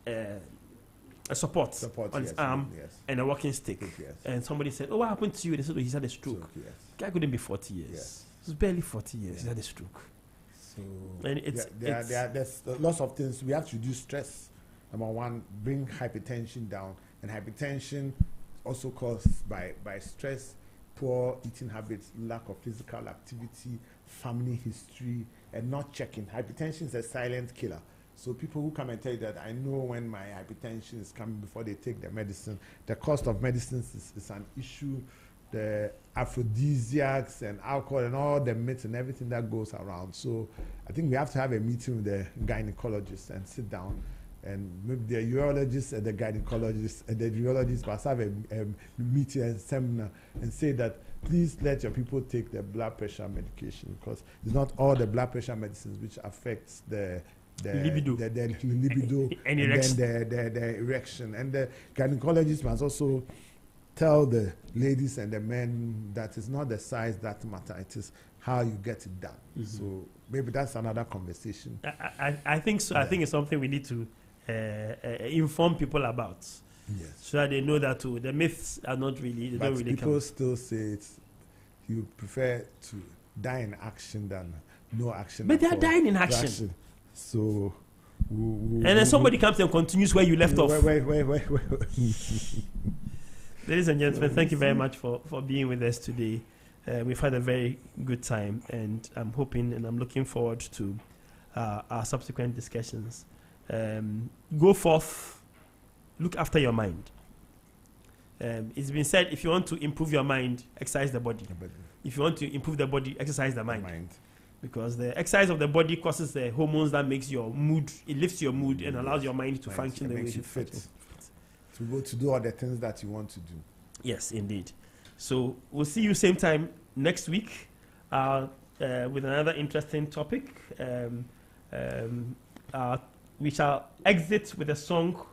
a support on his arm and a walking stick. And somebody said, "Oh, what happened to you?" They said, "Oh, he's had a stroke." Guy couldn't be 40 years. Yes. He was barely 40 years. He had a stroke. So and there's lots of things. We have to reduce stress. Number one, bring hypertension down. And hypertension also caused by stress, poor eating habits, lack of physical activity, family history, and not checking. Hypertension is a silent killer. So people who come and tell you that I know when my hypertension is coming before they take their medicine, the cost of medicines is an issue. The aphrodisiacs and alcohol and all the myths and everything that goes around. So I think we have to have a meeting with the gynecologist and sit down. And maybe the urologist and the gynecologist and the urologist must have a meeting and seminar and say that please let your people take the blood pressure medication, because it's not all the blood pressure medicines which affects the libido, the libido and then the erection. And the gynecologist must also tell the ladies and the men that it's not the size that matters, it is how you get it done. So maybe that's another conversation. I think so. Yeah. I think it's something we need to inform people about. Yes. So that they know that too. The myths are not really, they don't really people still say you prefer to die in action than no action. But they're dying in action. So and then somebody comes and continues where you left off. Wait. Ladies and gentlemen, thank you very much for being with us today. We've had a very good time, and I'm hoping and I'm looking forward to our subsequent discussions. Go forth, look after your mind. It's been said, if you want to improve your mind, exercise the body. If you want to improve the body, exercise the mind. Because the exercise of the body causes the hormones that makes your mood, it lifts your mood and allows your mind to function the way it fit. To go to do all the things that you want to do. Yes, indeed. So we'll see you same time next week with another interesting topic. We shall exit with a song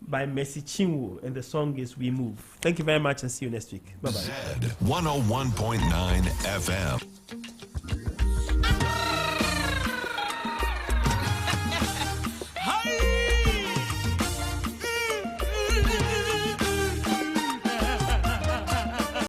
by Mercy Chinwo, and the song is We Move. Thank you very much and see you next week. Bye-bye. Zed 101.9 FM.